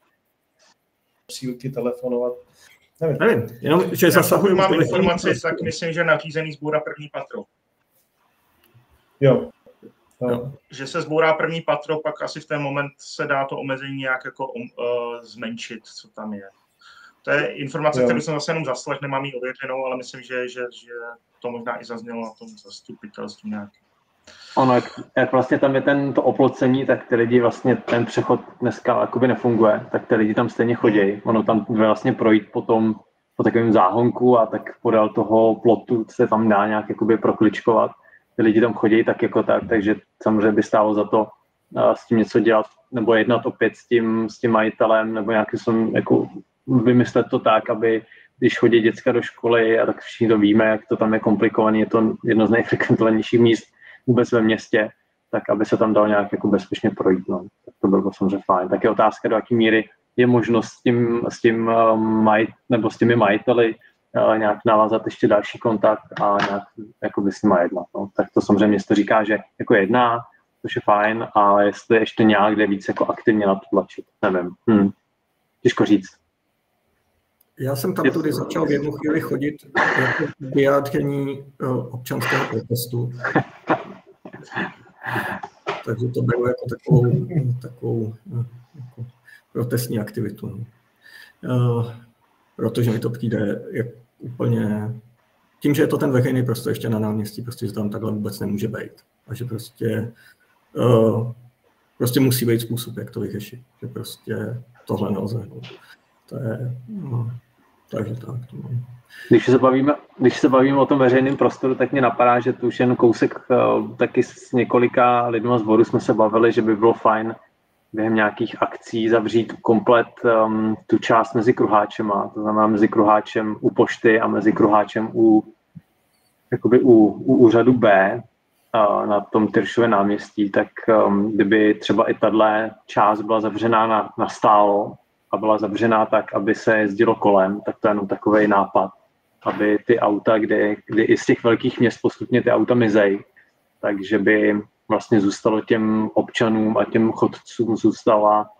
posílky, telefonovat. Nevím. Jenom, že zasahují. Mám informaci, tak myslím, že nařízený zbourá první patro. Jo. Že se zbourá první patro, pak asi v ten moment se dá to omezení nějak jako zmenšit, co tam je. To je informace, kterou jsem zase jenom zaslech, nemám ji ověřenou, ale myslím, že to možná i zaznělo na tom zastupitelstvu nějaký. Ono, jak vlastně tam je to oplocení, tak ty lidi vlastně, ten přechod dneska jakoby nefunguje, tak ty lidi tam stejně chodí. Ono tam vlastně projít po takovém záhonku a tak podél toho plotu se tam dá nějak jakoby prokličkovat. Ty lidi tam chodí tak jako tak, takže samozřejmě by stálo za to s tím něco dělat, nebo jednat opět s tím majitelem, nebo nějaký jako vymyslet to tak, aby když chodí děcka do školy, a tak všichni to víme, jak to tam je komplikované, je to jedno z nejfrekventovanějších míst vůbec ve městě, tak aby se tam dalo nějak jako bezpečně projít. No. Tak to bylo samozřejmě fajn. Tak je otázka, do jaké míry je možnost s těmi majiteli nějak navázat ještě další kontakt a nějak jako s nima jednat. No. Tak to samozřejmě město říká, že jako jedná, což je fajn, ale jestli ještě nějak jde víc jako aktivně na to tlačit, nevím. Těžko říct. Já jsem tam tudy začal v jednu chvíli chodit jako vyjádření občanského protestu. Takže to bylo jako takovou jako protestní aktivitu. Protože mi to přijde jak úplně... Tím, že je to ten veřejný prostor ještě na náměstí, prostě že tam takhle vůbec nemůže být. A že prostě musí být způsob, jak to vyřešit. Že prostě tohle nelze. To je... Takže tak. Když se bavíme o tom veřejném prostoru, tak mě napadá, že tu už jen kousek taky s několika lidmi z Boru jsme se bavili, že by bylo fajn během nějakých akcí zavřít komplet tu část mezi kruháčema, to znamená mezi kruháčem u pošty a mezi kruháčem u úřadu B na tom Tyršově náměstí, tak kdyby třeba i tato část byla zavřená na stálo, a byla zavřená tak, aby se jezdilo kolem, tak to je jenom takový nápad. aby ty auta, kdy i z těch velkých měst postupně ty auta mizejí, takže by vlastně zůstalo těm občanům a těm chodcům zůstala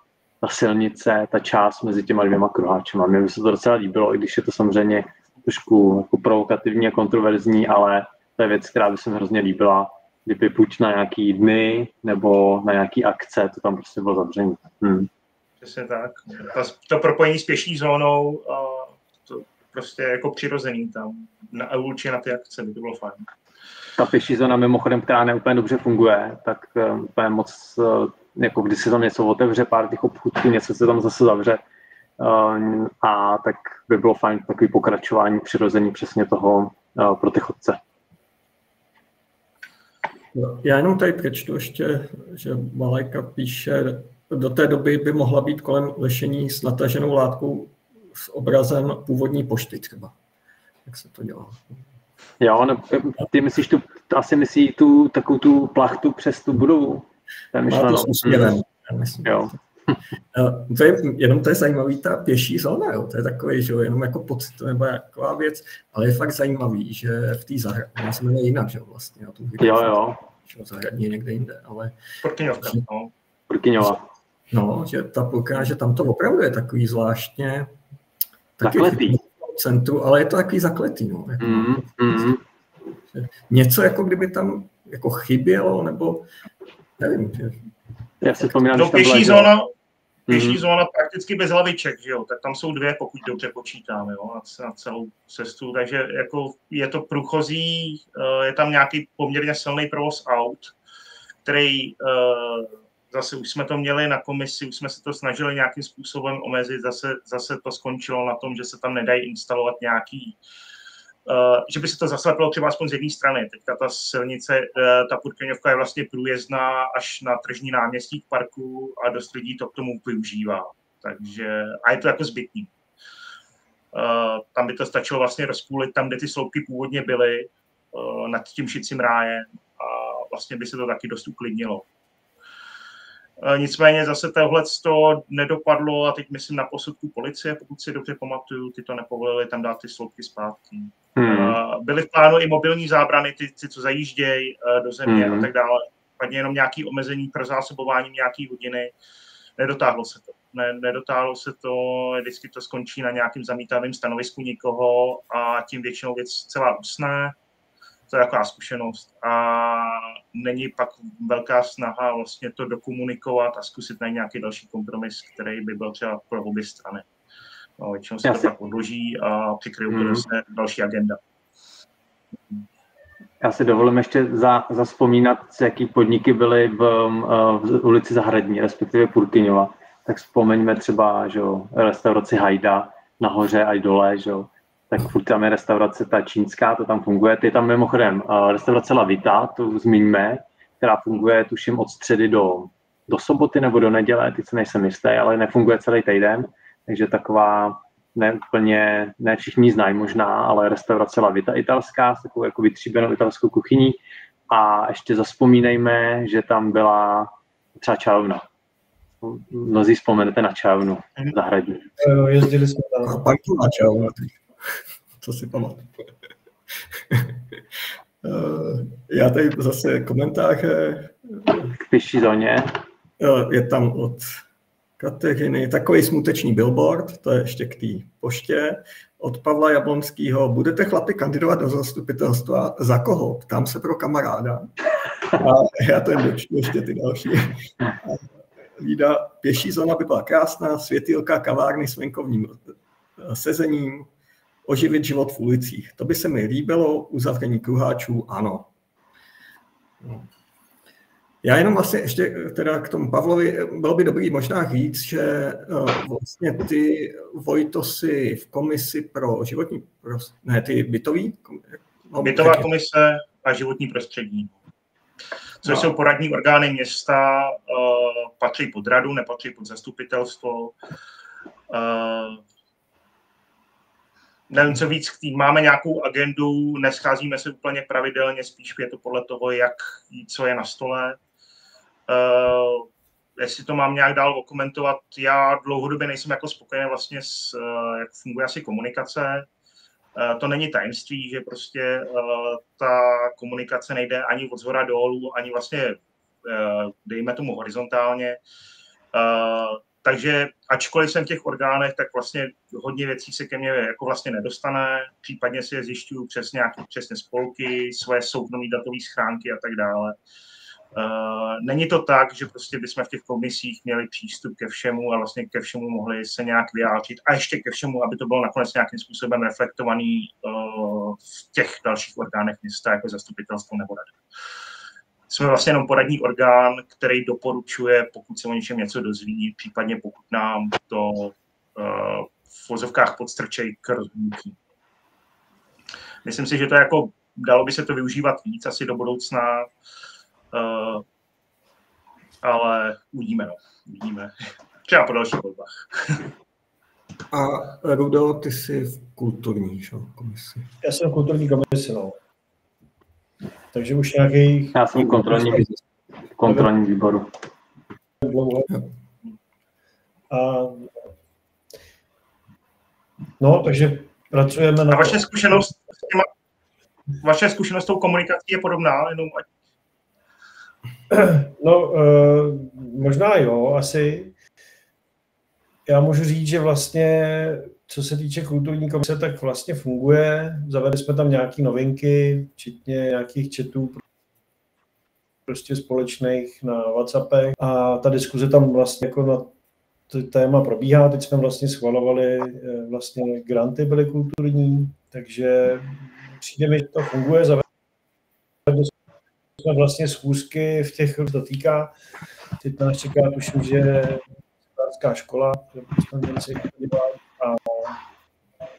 ta silnice, ta část mezi těma dvěma kruháčema. Mně by se to docela líbilo, i když je to samozřejmě trošku jako provokativní a kontroverzní, ale to je věc, která by se mi hrozně líbila, kdyby buď na nějaký dny nebo na nějaký akce, to tam prostě bylo zavření. Přesně tak. To propojení s pěší zónou, to prostě jako přirozený tam, určitě na ty akce, by to bylo fajn. Ta pěší zóna mimochodem, která neúplně dobře funguje, tak úplně moc, jako když se tam něco otevře, pár těch obchůdků, něco se tam zase zavře, a tak by bylo fajn takový pokračování přirození přesně toho pro ty chodce. Já jenom tady přečtu ještě, že Malajka píše, do té doby by mohla být kolem lešení s nataženou látkou s obrazem původní pošty třeba. Jak se to dělá? Jo, no, ty myslíš asi myslí takovou tu plachtu přes tu budovu? Má to s úsměvem. Jo. To je zajímavý, ta pěší zóna, jo. To je takový, že jo, jenom jako pocit, nebo taková věc, ale je fakt zajímavý, že v té zahradě, se jmenuje jinak, že jo, vlastně. Jo. Zahradní někde jinde, ale... Prkyňová. No, že ta půlka, že tam to opravdu je takový zvláštně... Zakletý. Centru, ale je to takový zakletý, no. Jako, něco jako kdyby tam jako chybělo, nebo nevím. Já si vzpomínám, že pěší zóna prakticky bez hlaviček, že jo, tak tam jsou dvě, pokud dobře počítám, jo, na celou cestu, takže jako je to průchozí, je tam nějaký poměrně silný provoz aut, který zase už jsme to měli na komisi, už jsme se to snažili nějakým způsobem omezit, zase to skončilo na tom, že se tam nedají instalovat nějaký, že by se to zaslepilo třeba aspoň z jedné strany. Teďka ta silnice, ta Purkyňovka je vlastně průjezdná až na tržní náměstí k parku a dost lidí to k tomu využívá. Takže, a je to jako zbytný. Tam by to stačilo vlastně rozpůlit tam, kde ty sloupky původně byly, nad tím Šicím rájem a vlastně by se to taky dost uklidnilo. Nicméně zase tohle to nedopadlo a teď myslím na posudku policie, pokud si dobře pamatuju, ty to nepovolili tam dát ty sloupky zpátky. Byly v plánu i mobilní zábrany, ty co zajíždějí do země a tak dále. Padně jenom nějaké omezení pro zásobování nějaké hodiny. Nedotáhlo se to. Nedotáhlo se to, vždycky to skončí na nějakým zamítavým stanovisku někoho a tím většinou věc celá usne. To je taková zkušenost a není pak velká snaha vlastně to dokumunikovat a zkusit najít nějaký další kompromis, který by byl třeba pro obě strany. No, většinou se to tak odloží a přikryjou to zase další agenda. Já si dovolím ještě zazpomínat, jaký podniky byly v ulici Zahradní, respektive Purkyňova. Tak vzpomeňme třeba, že restauraci Hajda nahoře až dole, že tak furt tam je restaurace ta čínská, to tam funguje. Je tam mimochodem restaurace La Vita, to zmiňme, která funguje tuším od středy do soboty nebo do neděle, teď se nejsem jistý, ale nefunguje celý týden, takže taková ne všichni znají možná, ale restaurace La Vita italská s takovou jako vytříbenou italskou kuchyní a ještě zazpomínejme, že tam byla třeba čajovna. Mnozí vzpomenete na čajovnu Zahradní. Jezdili jsme tam. A pak na čajovna. Co si pamatuju. Já tady zase komentáře. K pěší zóně. Je tam od Kateřiny takový smutečný billboard, to je ještě k té poště. Od Pavla Jablonského. Budete chlapi kandidovat do zastupitelstva? Za koho? Ptám se pro kamaráda. A já ten dočtu ještě ty další. Lída, pěší zóna by byla krásná, světýlka, kavárny s venkovním sezením, oživit život v ulicích. To by se mi líbilo, uzavření kruháčů, ano. Já jenom vlastně ještě teda k tomu Pavlovi, bylo by dobrý možná říct, že vlastně ty Vojto si v komisi pro životní prostředí, ne, ty bytový? Bytová komise a životní prostředí. Což jsou poradní orgány města, patří pod radu, nepatří pod zastupitelstvo. Nevím, co víc, máme nějakou agendu, nescházíme se úplně pravidelně, spíš je to podle toho, co je na stole. Jestli to mám nějak dál okomentovat, já dlouhodobě nejsem jako spokojený vlastně jak funguje asi komunikace. to není tajemství, že prostě ta komunikace nejde ani od zhora dolů, ani vlastně, dejme tomu, horizontálně. Takže ačkoliv jsem v těch orgánech, tak vlastně hodně věcí se ke mně jako vlastně nedostane, případně si je zjišťuju přes nějaké přesně spolky, svoje soukromé datové schránky a tak dále. Není to tak, že prostě bychom v těch komisích měli přístup ke všemu a vlastně ke všemu mohli se nějak vyjádřit a ještě ke všemu, aby to bylo nakonec nějakým způsobem reflektovaný v těch dalších orgánech města, jako zastupitelstvo nebo rada. Jsme vlastně jenom poradní orgán, který doporučuje, pokud se o něčem něco dozví, případně pokud nám to v vozovkách podstrčej k rozhodnutí. Myslím si, že to jako, dalo by se to využívat víc asi do budoucna, ale uvidíme. Třeba po dalších volbách. A Rudo, ty jsi v kulturní komisi. Já jsem v kulturní komisi, no. Takže už nějaký... Já jsem v kontrolním výboru. No, takže pracujeme na... A vaše zkušenost s tou komunikací je podobná? Jenom ať... No, možná jo, asi. Já můžu říct, že vlastně, co se týče kulturní komise, tak vlastně funguje. Zavedli jsme tam nějaké novinky, včetně nějakých chatů prostě společných na WhatsAppech. A ta diskuze tam vlastně jako na to téma probíhá. Teď jsme vlastně schvalovali, vlastně granty byly kulturní, takže přijde mi, že to funguje. Zavedli jsme vlastně schůzky v těch, to týká. Teď nás čeká, tuším, že státecká škola, jsme měli se podívat a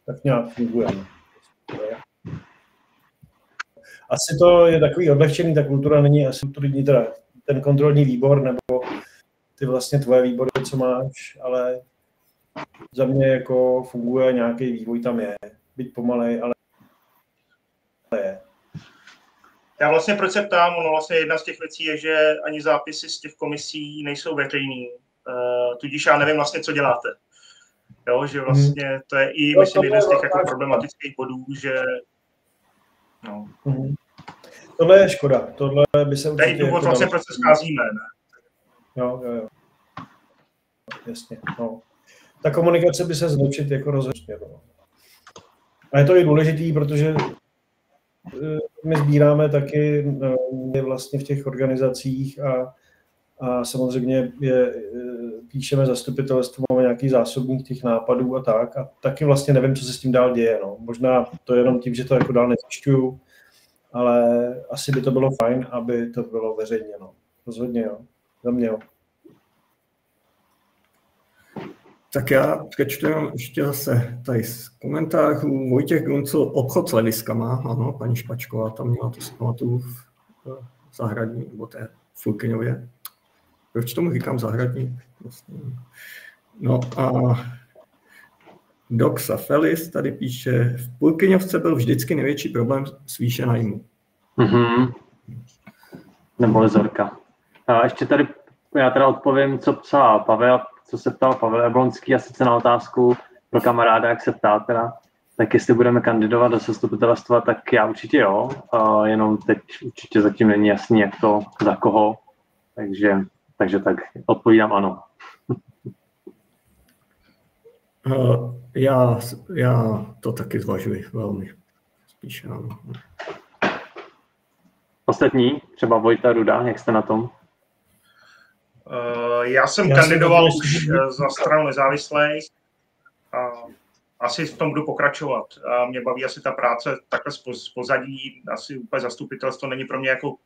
tak nějak funguje. Asi to je takový odlehčený, ta kultura není asi kulturní, teda ten kontrolní výbor, nebo ty vlastně tvoje výbory, co máš, ale za mě jako funguje, nějaký vývoj tam je, byť pomalej, ale je. Já vlastně proč se ptám, ono vlastně jedna z těch věcí je, že ani zápisy z těch komisí nejsou veřejný, tudíž já nevím vlastně, co děláte. Jo, že vlastně to je i, myslím, jeden z těch jako problematických bodů, že no. Tohle je škoda, tohle by se určitě... To je důvod vlastně, proč se scházíme, ne? Jo. Jasně, no. Ta komunikace by se zlepšit jako rozhodně. No. A je to i důležitý, protože my sbíráme taky vlastně v těch organizacích a samozřejmě píšeme zastupitelstvu, máme nějaký zásobník těch nápadů a tak. A taky vlastně nevím, co se s tím dál děje. No. Možná to je jenom tím, že to jako dál nezjišťuju, ale asi by to bylo fajn, aby to bylo veřejně. No. Rozhodně jo. Za mě jo. Tak já přečtu ještě zase tady z komentářů. Vojtěch Gruncl, obchod s leviskama, ano, paní Špačková tam měla to pamatuju v zahradní, nebo té Fulkyňově. Proč tomu říkám zahradní? Vlastně. No a Doxa Felis tady píše, v Pulkyňovce byl vždycky největší problém s výše nájmu. Nebo Zorka. A ještě tady, já teda odpovím, co psal Pavel, co se ptal Pavel Jablonský, a sice na otázku pro kamaráda, jak se ptá teda, tak jestli budeme kandidovat do zastupitelstva, tak já určitě jo, jenom teď určitě zatím není jasný, jak to, za koho, takže tak odpovídám ano. Já to taky zvažuji velmi spíš ano. Ostatní, třeba Vojta Ruda, jak jste na tom? Já jsem kandidoval už za stranu nezávislých a asi v tom budu pokračovat. A mě baví asi ta práce takhle z pozadí, asi úplně zastupitelstvo není pro mě jako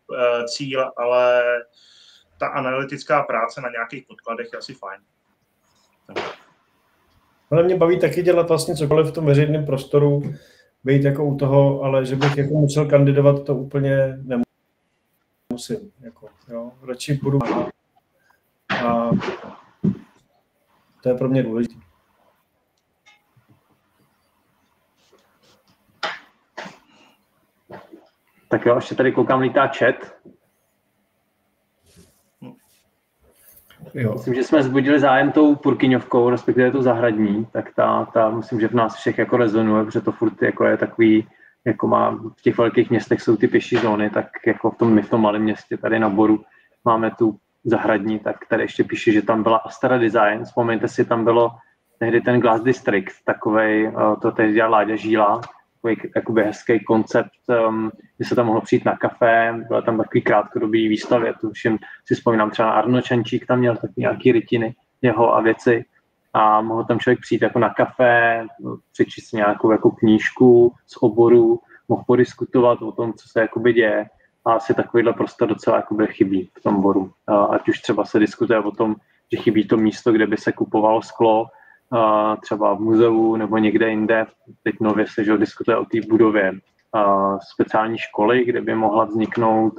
cíl, ale ta analytická práce na nějakých podkladech je asi fajn. Ale mě baví taky dělat vlastně cokoliv v tom veřejném prostoru, být jako u toho, ale že bych jako musel kandidovat, to úplně nemusím. Jako, jo. Radši budu a to je pro mě důležité. Tak jo, ještě tady koukám, lítá chat. Jo. Myslím, že jsme vzbudili zájem tou Purkyňovkou, respektive tou zahradní, tak ta myslím, že v nás všech jako rezonuje, protože to furt jako je takový, jako má v těch velkých městech jsou ty pěší zóny, tak jako my v tom malém městě tady na Boru máme tu zahradní, tak tady ještě píše, že tam byla Astara Design, vzpomeňte si, tam bylo tehdy ten Glass District, takovej, to tehdy dělal Láďa Žíla, takový jakoby hezký koncept, kdy se tam mohlo přijít na kafe, byla tam takový krátkodobý výstavě, tuším, si vzpomínám třeba na Arno Čančík, tam měl taky nějaký rytiny jeho a věci a mohl tam člověk přijít jako na kafe, přečíst nějakou jako knížku z oboru, mohl podiskutovat o tom, co se jakoby děje a asi takovýhle prostor docela jakoby chybí v tom Boru. Ať už třeba se diskutuje o tom, že chybí to místo, kde by se kupovalo sklo, třeba v muzeu nebo někde jinde. Teď nově se diskutuje o té budově speciální školy, kde by mohla vzniknout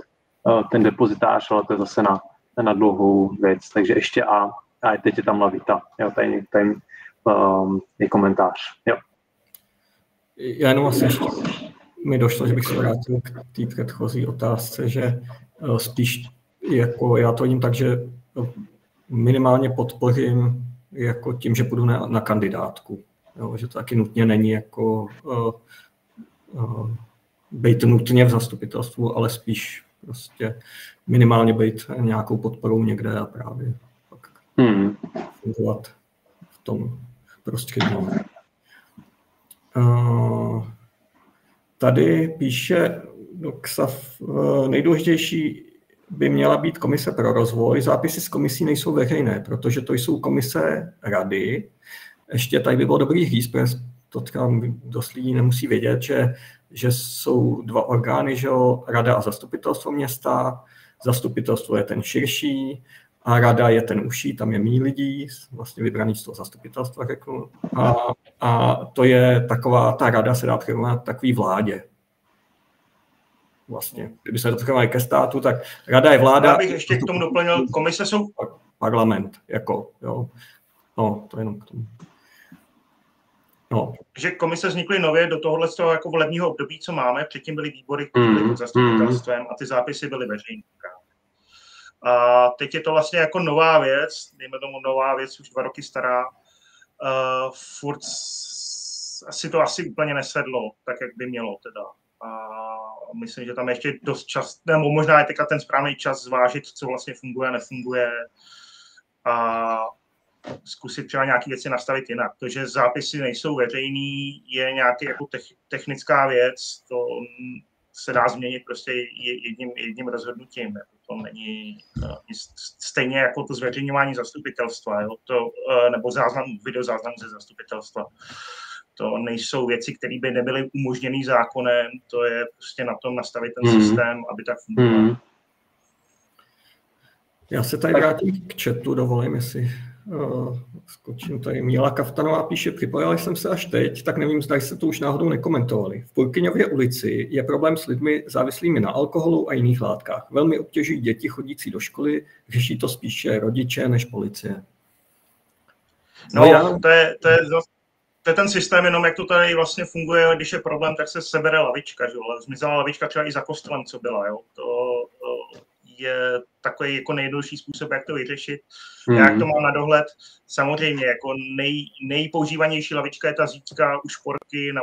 ten depozitář, ale to je zase na dlouhou věc. Takže ještě a teď je tam lavita. Jo, tady je komentář. Jo. Já jenom asi ještě mi došlo, že bych se vrátil k té předchozí otázce, že spíš jako já to vidím tak, že minimálně podpořím jako tím, že půjdu na kandidátku. Jo, že to taky nutně není jako být nutně v zastupitelstvu, ale spíš prostě minimálně být nějakou podporou někde a právě pak fungovat v tom prostředí. Tady píše Doxav, nejdůležitější by měla být komise pro rozvoj. Zápisy z komisí nejsou veřejné, protože to jsou komise rady. Ještě tady by bylo dobrý říct, protože to třeba dost lidí nemusí vědět, že jsou dva orgány, že jo, rada a zastupitelstvo města. Zastupitelstvo je ten širší a rada je ten užší, tam je méně lidí, vlastně vybraný z toho zastupitelstva, řeknu. A to je taková, ta rada se dá přirovnat takový vládě. Vlastně, kdyby se to přirovnali ke státu, tak rada je vláda. Já bych ještě k tomu doplnil, komise jsou... Parlament, jako, jo. No, to jenom k tomu. No. Že komise vznikly nově do tohohle jako volebního období, co máme, předtím byly výbory, které byly pod zastupitelstvem a ty zápisy byly veřejné. A teď je to vlastně jako nová věc, dejme tomu nová věc, už 2 roky stará. Furt asi to úplně nesedlo, tak jak by mělo teda. A myslím, že tam je ještě dost čas, nebo možná je teďka ten správný čas zvážit, co vlastně funguje a nefunguje a zkusit třeba nějaké věci nastavit jinak. To, že zápisy nejsou veřejný, je nějaká jako technická věc, to se dá změnit prostě jedním rozhodnutím. To není stejně jako to zveřejňování zastupitelstva, jo? Nebo videozáznam ze zastupitelstva. To nejsou věci, které by nebyly umožněny zákonem, to je prostě na tom nastavit ten systém, aby tak fungoval. Já se tady vrátím k chatu, dovolím, jestli skočím tady. Míla Kaftanová píše, připojila jsem se až teď, tak nevím, zda jste to už náhodou nekomentovali. V Purkyňově ulici je problém s lidmi závislými na alkoholu a jiných látkách. Velmi obtěžují děti chodící do školy, řeší to spíše rodiče než policie. No, to je ten systém, jenom jak to tady vlastně funguje, když je problém, tak se sebere lavička, že? Zmizela lavička třeba i za kostelem, co byla, jo? To je takový jako nejjednodušší způsob, jak to vyřešit. Jak to mám na dohled? Samozřejmě, jako nejpoužívanější lavička je ta zítka u Šporky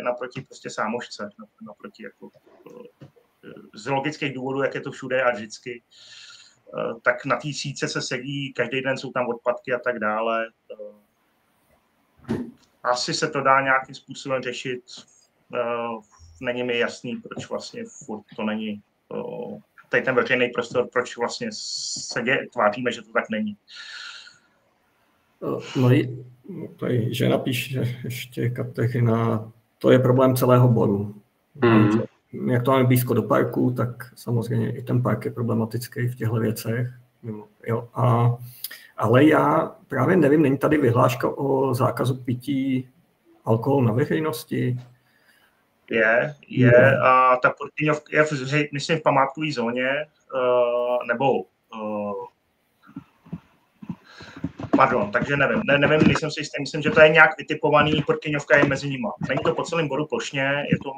naproti prostě Sámošce, naproti jako z logických důvodů, jak je to všude a vždycky. Tak na té síce se sedí, každý den jsou tam odpadky a tak dále. Asi se to dá nějakým způsobem řešit. Není mi jasný, proč vlastně furt to není tady ten veřejný prostor, proč vlastně se tváříme, že to tak není. No, tady žena píše ještě Kateřina, to je problém celého Boru. Jak to máme blízko do parku, tak samozřejmě i ten park je problematický v těchto věcech. Jo, ale já právě nevím, není tady vyhláška o zákazu pití alkoholu na veřejnosti? Je a ta Purkyňovka je myslím v památkové zóně, takže nevím, nejsem si jistý, myslím, že to je nějak vytipovaný, Purkyňovka je mezi nimi. Není to po celém Boru plošně, je to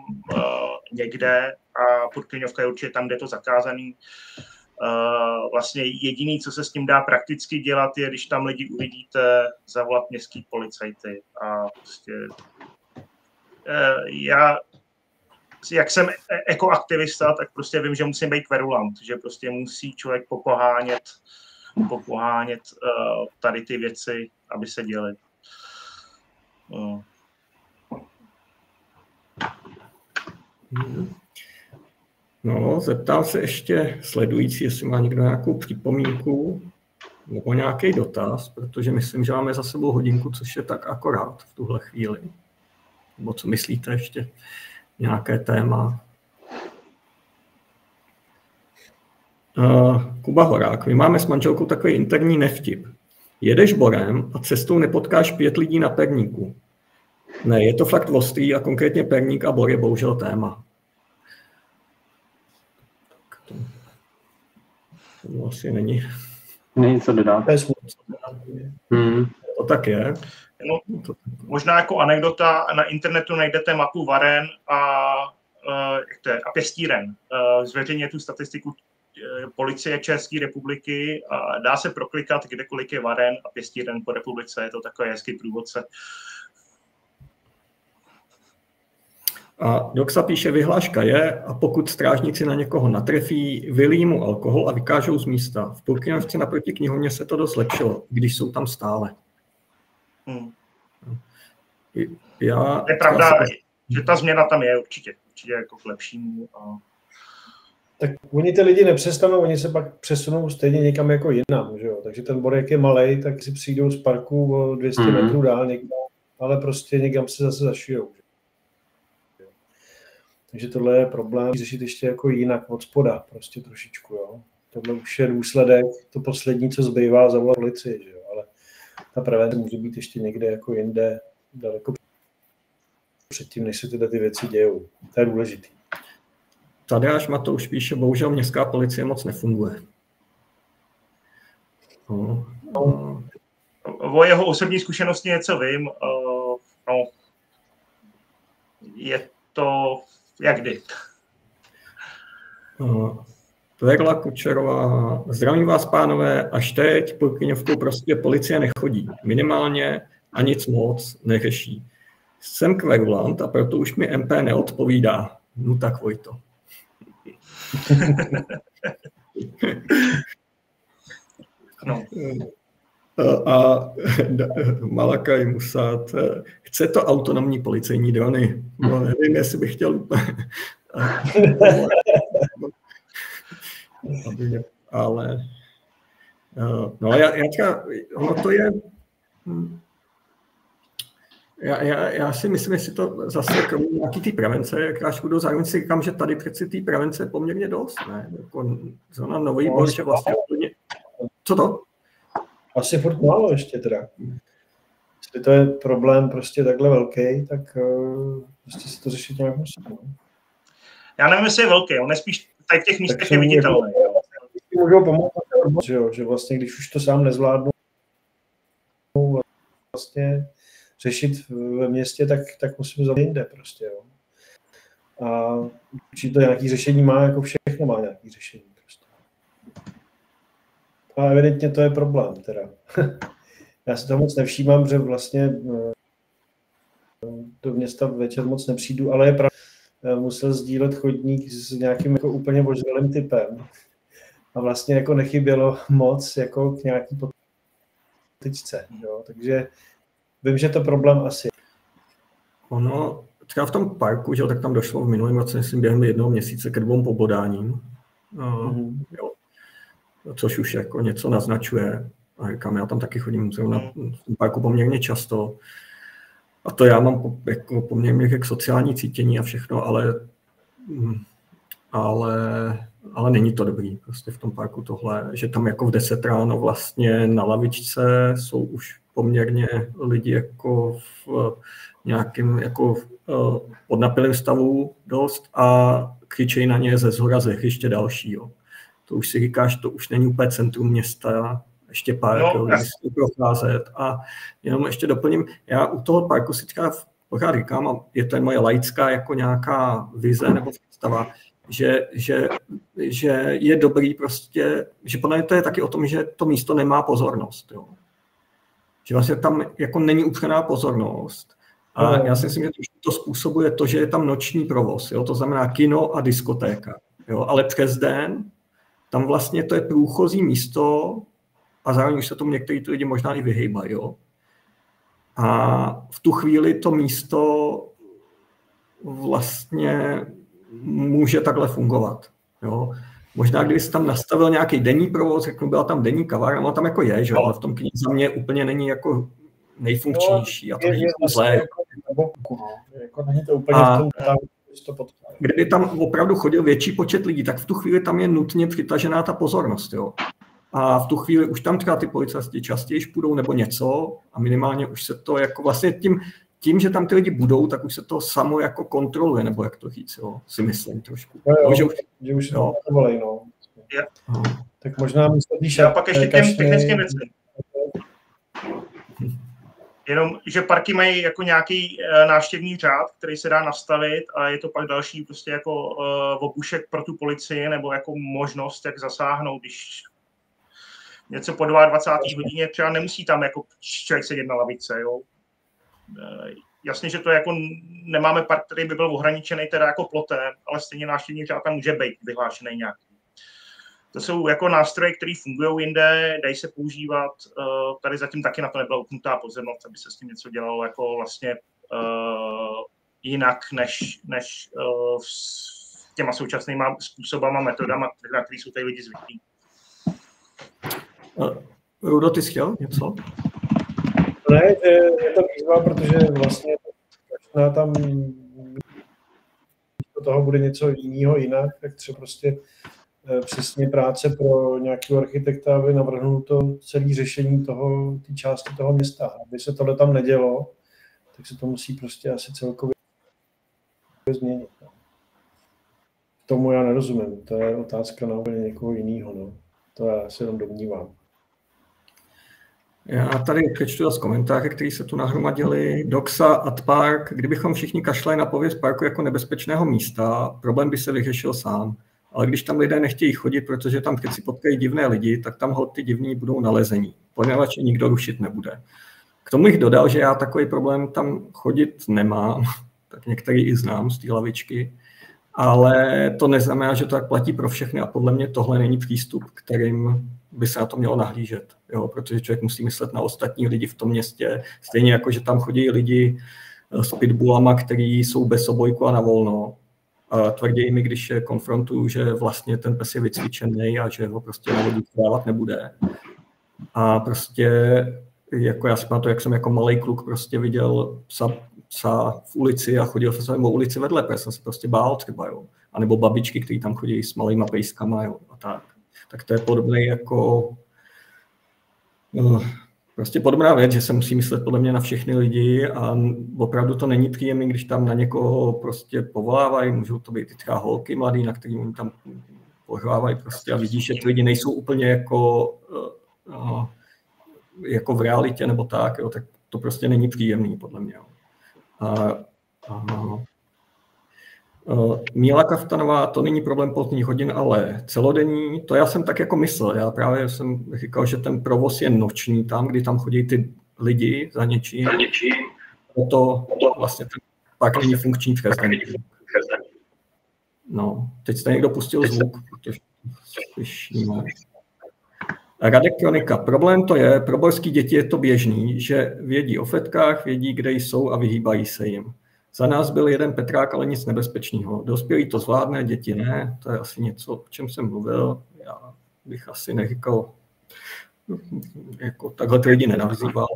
někde a Purkyňovka je určitě tam, kde je to zakázaný. Vlastně jediný, co se s tím dá prakticky dělat, je, když tam lidi uvidíte, zavolat městský policajty. A prostě já, jak jsem ekoaktivista, tak prostě vím, že musím být kverulant, že prostě musí člověk popohánět tady ty věci, aby se děly. No, zeptám se ještě sledující, jestli má někdo nějakou připomínku nebo nějaký dotaz, protože myslím, že máme za sebou hodinku, což je tak akorát v tuhle chvíli. Nebo co myslíte ještě? Nějaké téma? Kuba Horák, my máme s manželkou takový interní nevtip. Jedeš borem a cestou nepotkáš 5 lidí na perníku. Ne, je to fakt ostrý a konkrétně perník a bor je bohužel téma. To asi není. Není co dodat. To tak je. No, možná jako anekdota, na internetu najdete mapu varen a pěstíren. Zveřejňuje tu statistiku policie České republiky a dá se proklikat, kde kolik je varen a pěstíren po republice. Je to takový hezký průvodce. A Doxa píše, vyhláška je, a pokud strážníci na někoho natrefí, vylí mu alkohol a vykážou z místa. V Purkyňovce naproti knihovně se to dost zlepšilo, když jsou tam stále. Je pravda, že ta změna tam je určitě jako k lepšímu. Tak oni ty lidi nepřestanou, oni se pak přesunou stejně někam jako jinam, že jo? Takže ten Borek je malej, tak si přijdou z parku o 200 metrů dál někam, ale prostě někam se zase zašijou. Takže tohle je problém řešit ještě jako jinak od spoda, prostě trošičku, jo. Tohle už je důsledek, to poslední, co zbývá, zavolat policii, že jo, ale ta prevence může být ještě někde jako jinde, daleko předtím, než se tyhle ty věci dějou. To je důležitý. Tadeáš Matouš píše, bohužel městská policie moc nefunguje. O jeho osobní zkušenosti něco vím. Je to jak kdy. Verla Kučerová, zdravím vás, pánové, až teď Purkyňovkou prostě policie nechodí. Minimálně a nic moc neřeší. Jsem kverulant a proto už mi MP neodpovídá. No tak Vojto. No. A Malakaj Musát, chce to autonomní policejní drony. No, nevím, jestli bych chtěl ale no já třeba, ono to je já si myslím, jestli to zase kromě nějaký té prevence, jak až budu zároveň si říkám, že tady přeci té prevence je poměrně dost, ne? Jako zóna nový bor, že vlastně úplně... Co to? Asi furt málo ještě teda. Jestli to je problém prostě takhle velký, tak prostě si to řešit nějak musí. No. Já nevím, jestli je velký, on je spíš tady v těch místech je viditelný. Můžou pomoct, že vlastně, když už to sám nezvládnou vlastně řešit ve městě, tak musím za jinde prostě, jo. A určitě nějaký řešení má, jako všechno má nějaký řešení prostě. A evidentně to je problém teda. Já si toho moc nevšímám, že vlastně do města večer moc nepřijdu, ale je pravda, musel sdílet chodník s nějakým jako úplně ožralým typem. A vlastně jako nechybělo moc jako k nějaký potyčce, jo. Takže vím, že to problém asi. Ono, třeba v tom parku, že, tak tam došlo v minulém roce, myslím, během 1 měsíce ke 2 pobodáním. Jo. Což už jako něco naznačuje. A říkám, já tam taky chodím na parku poměrně často. A to já mám jako poměrně jak sociální cítění a všechno, ale není to dobrý prostě v tom parku tohle, že tam jako v 10 ráno vlastně na lavičce jsou už poměrně lidi jako v nějakém jako podnapilém stavu dost a křičejí na ně ze zhora ze hřiště dalšího. To už si říkáš, to už není úplně centrum města, ještě pár lidí si procházet. A jenom ještě doplním, já u toho parku si třeba pořád říkám, a je to moje laická jako nějaká vize nebo představa, že je dobrý prostě, že podle mě to je taky o tom, že to místo nemá pozornost. Jo. Že vlastně tam jako není upřená pozornost. A já si myslím, že to způsobuje to, že je tam noční provoz, jo, to znamená kino a diskotéka. Jo, ale přes den tam vlastně to je průchozí místo a zároveň už se tomu některý lidi možná i vyhejbají. Jo. A v tu chvíli to místo vlastně může takhle fungovat. Jo. Možná, kdyby se tam nastavil nějaký denní provoz, jako byla tam denní kavárna, no tam jako je, že? Ale v tom kyně za mě úplně není jako nejfunkčnější. A to není zlé. Jako není to úplně v tom, kdyby tam opravdu chodil větší počet lidí, tak v tu chvíli tam je nutně přitažená ta pozornost. Jo. A v tu chvíli už tam třeba ty policisté častěji půjdou nebo něco a minimálně už se to jako vlastně tím, že tam ty lidi budou, tak už se to samo jako kontroluje, nebo jak to říct, jo, si myslím trošku. Jo, že už to volej, no. Tak možná místo a pak ještě těm technickým věcem. Jenom, že parky mají jako nějaký návštěvní řád, který se dá nastavit a je to pak další prostě jako opušek pro tu policii nebo jako možnost, jak zasáhnout, když něco po 22. hodině třeba nemusí tam jako člověk sedět na lavice, jo. Jasně, že to jako nemáme park, který by byl ohraničený teda jako plotem, ale stejně návštěvní řád tam může být vyhlášený nějaký. To jsou jako nástroje, které fungují jinde, dají se používat. Tady zatím taky na to nebyla upnutá pozornost, aby se s tím něco dělalo jako vlastně jinak, než s těma současnýma způsobama, metodama, na který jsou tady lidi zvyklí. Rudo, ty jsi chtěl něco? Ne, je to výzva, protože vlastně tam do toho bude něco jiného jinak, tak třeba prostě přesně práce pro nějakého architekta, aby navrhnul to celé řešení té části toho města. Aby se tohle tam nedělo, tak se to musí prostě asi celkově změnit. Tomu já nerozumím, to je otázka na úplně někoho jiného. No. To já se jenom domnívám. Já tady přečtu z komentáře, který se tu nahromadili. Doxa at Park, kdybychom všichni kašlali na pověst parku jako nebezpečného místa, problém by se vyřešil sám. Ale když tam lidé nechtějí chodit, protože tam keď si potkají divné lidi, tak tam hod ty divní budou nalezení, poněvadž nikdo rušit nebude. K tomu bych dodal, že já takový problém tam chodit nemám, tak některý i znám z té lavičky, ale to neznamená, že to tak platí pro všechny a podle mě tohle není přístup, kterým by se na to mělo nahlížet, jo? Protože člověk musí myslet na ostatní lidi v tom městě, stejně jako, že tam chodí lidi s pitbullama, kteří jsou bez obojku a na volno. A tvrdí mi, když je konfrontuju, že vlastně ten pes je vycvičený a že ho prostě na vodu dávat nebude. A prostě, jako já si pamatuju, jak jsem jako malej kluk prostě viděl psa v ulici a chodil jsem po ulici vedle, protože jsem se prostě bál třeba, jo. A nebo babičky, kteří tam chodí s malýma pejskama, jo, a tak. Tak to je podobný jako prostě podobná věc, že se musí myslet podle mě na všechny lidi a opravdu to není příjemný, když tam na někoho prostě povolávají, můžou to být i třeba holky mladý, na kterým oni tam pohrávají prostě a vidíš, že ty lidi nejsou úplně jako v realitě nebo tak, jo, tak to prostě není příjemný podle mě. Míla Kaftanová, to není problém pozdních hodin, ale celodenní, to já jsem tak jako myslel, já právě jsem říkal, že ten provoz je noční tam, kdy tam chodí ty lidi za něčím, to vlastně ten park není funkční přes den. No, teď jste někdo pustil zvuk, protože slyšíme. Radek Kronika, problém to je, pro borský děti je to běžný, že vědí o fetkách, vědí, kde jsou a vyhýbají se jim. Za nás byl jeden Petrák, ale nic nebezpečného. Dospělí to zvládne, děti ne. To je asi něco, o čem jsem mluvil. Já bych asi neříkal, jako takhle ty lidi nenazýval.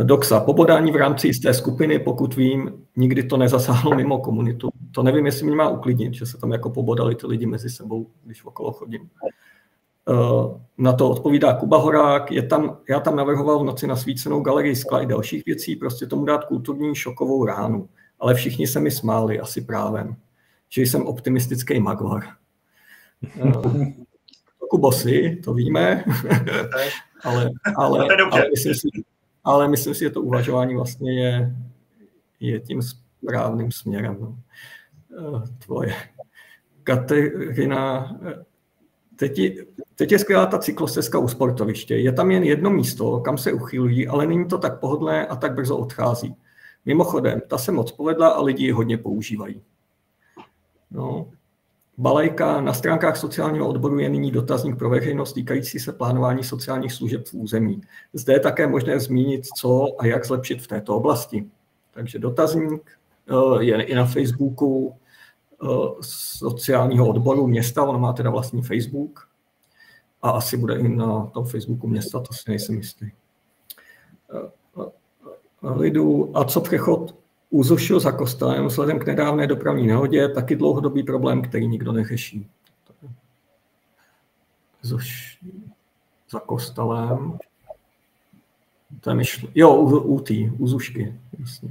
Doxa, pobodání v rámci jisté skupiny, pokud vím, nikdy to nezasáhlo mimo komunitu. To nevím, jestli mě má uklidnit, že se tam jako pobodali ty lidi mezi sebou, když okolo chodím. Na to odpovídá Kuba Horák. Já tam navrhoval v noci nasvícenou galerii skla i dalších věcí, prostě tomu dát kulturní šokovou ránu. Ale všichni se mi smáli, asi právem, že jsem optimistický magor. Kubosi, to víme, ale myslím si, že to uvažování vlastně je tím správným směrem. No. Tvoje. Kateřina, teď je skvělá ta cyklostezka u sportoviště. Je tam jen jedno místo, kam se uchylují, ale není to tak pohodlné a tak brzo odchází. Mimochodem, ta se moc povedla a lidi ji hodně používají. No. Balajka, na stránkách sociálního odboru je nyní dotazník pro veřejnost týkající se plánování sociálních služeb v území. Zde je také možné zmínit, co a jak zlepšit v této oblasti. Takže dotazník je i na Facebooku sociálního odboru města, ono má teda vlastní Facebook a asi bude i na tom Facebooku města, to si nejsem jistý. Lidu, a co přechod Úzušu za kostelem vzhledem k nedávné dopravní nehodě, taky dlouhodobý problém, který nikdo neřeší. Za kostelem. To je jo, Úzušky, jasně.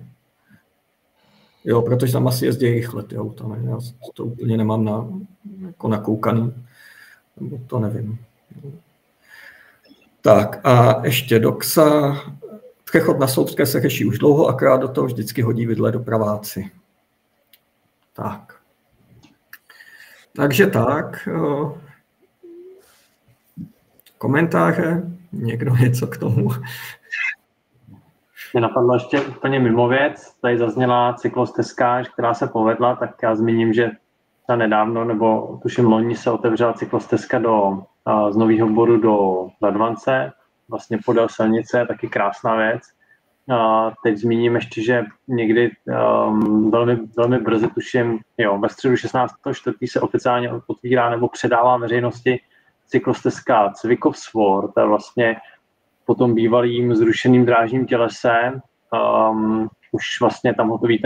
Jo, protože tam asi jezdí rychle ty auta, ne? Já to úplně nemám jako nakoukaný, nebo to nevím. Tak a ještě Doxa. Přechod na Soudské se řeší už dlouho, akorát do toho vždycky hodí vidle dopraváci. Tak. Takže tak. Komentáře? Někdo něco k tomu? Mě napadlo ještě úplně mimo věc. Tady zazněla cyklostezka, která se povedla, tak já zmíním, že ta nedávno, nebo tuším loni se otevřela cyklostezka z Nového Boru do Ladvance, vlastně podél silnice, taky krásná věc. Teď zmíním ještě, že někdy velmi brzy, tuším, ve středu 16.4. se oficiálně otvírá nebo předává veřejnosti cyklostezka Cvikov Svor, to je vlastně po tom bývalým zrušeným drážním tělese. Už vlastně tam hotový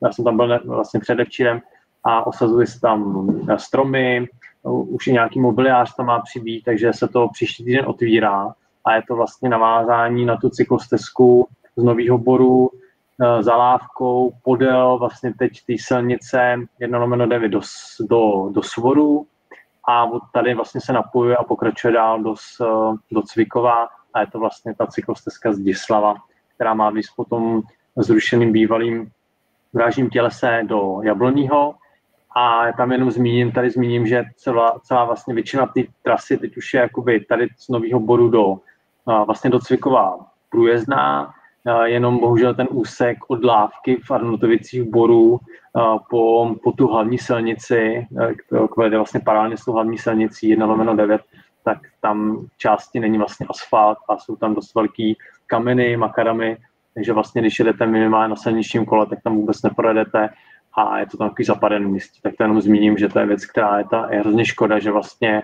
já jsem tam byl vlastně předevčírem a osazuje se tam stromy, už i nějaký mobiliář tam má přibýt, takže se to příští týden otvírá a je to vlastně navázání na tu cyklostezku z Nového Boru za Lávkou podél vlastně teď té silnice 1/9 do Svoru a od tady vlastně se napojuje a pokračuje dál do Cvikova a je to vlastně ta cyklostezka z Dislava, která má být potom zrušeným bývalým drážním tělese do Jablonního. A tam jenom zmíním, že celá vlastně většina té trasy teď už je jakoby tady z Nového Boru vlastně do Cvikova průjezdná, jenom bohužel ten úsek od Lávky v Arnotovicích Borů po tu hlavní silnici, která je vlastně paralelně s tou hlavní silnicí 1/9, tak tam části není vlastně asfalt a jsou tam dost velký kameny, makadamy, takže vlastně když jedete minimálně na silničním kole, tak tam vůbec neprojedete a je to tam takový zapadený místě. Tak to jenom zmíním, že to je věc, která je hrozně škoda, že vlastně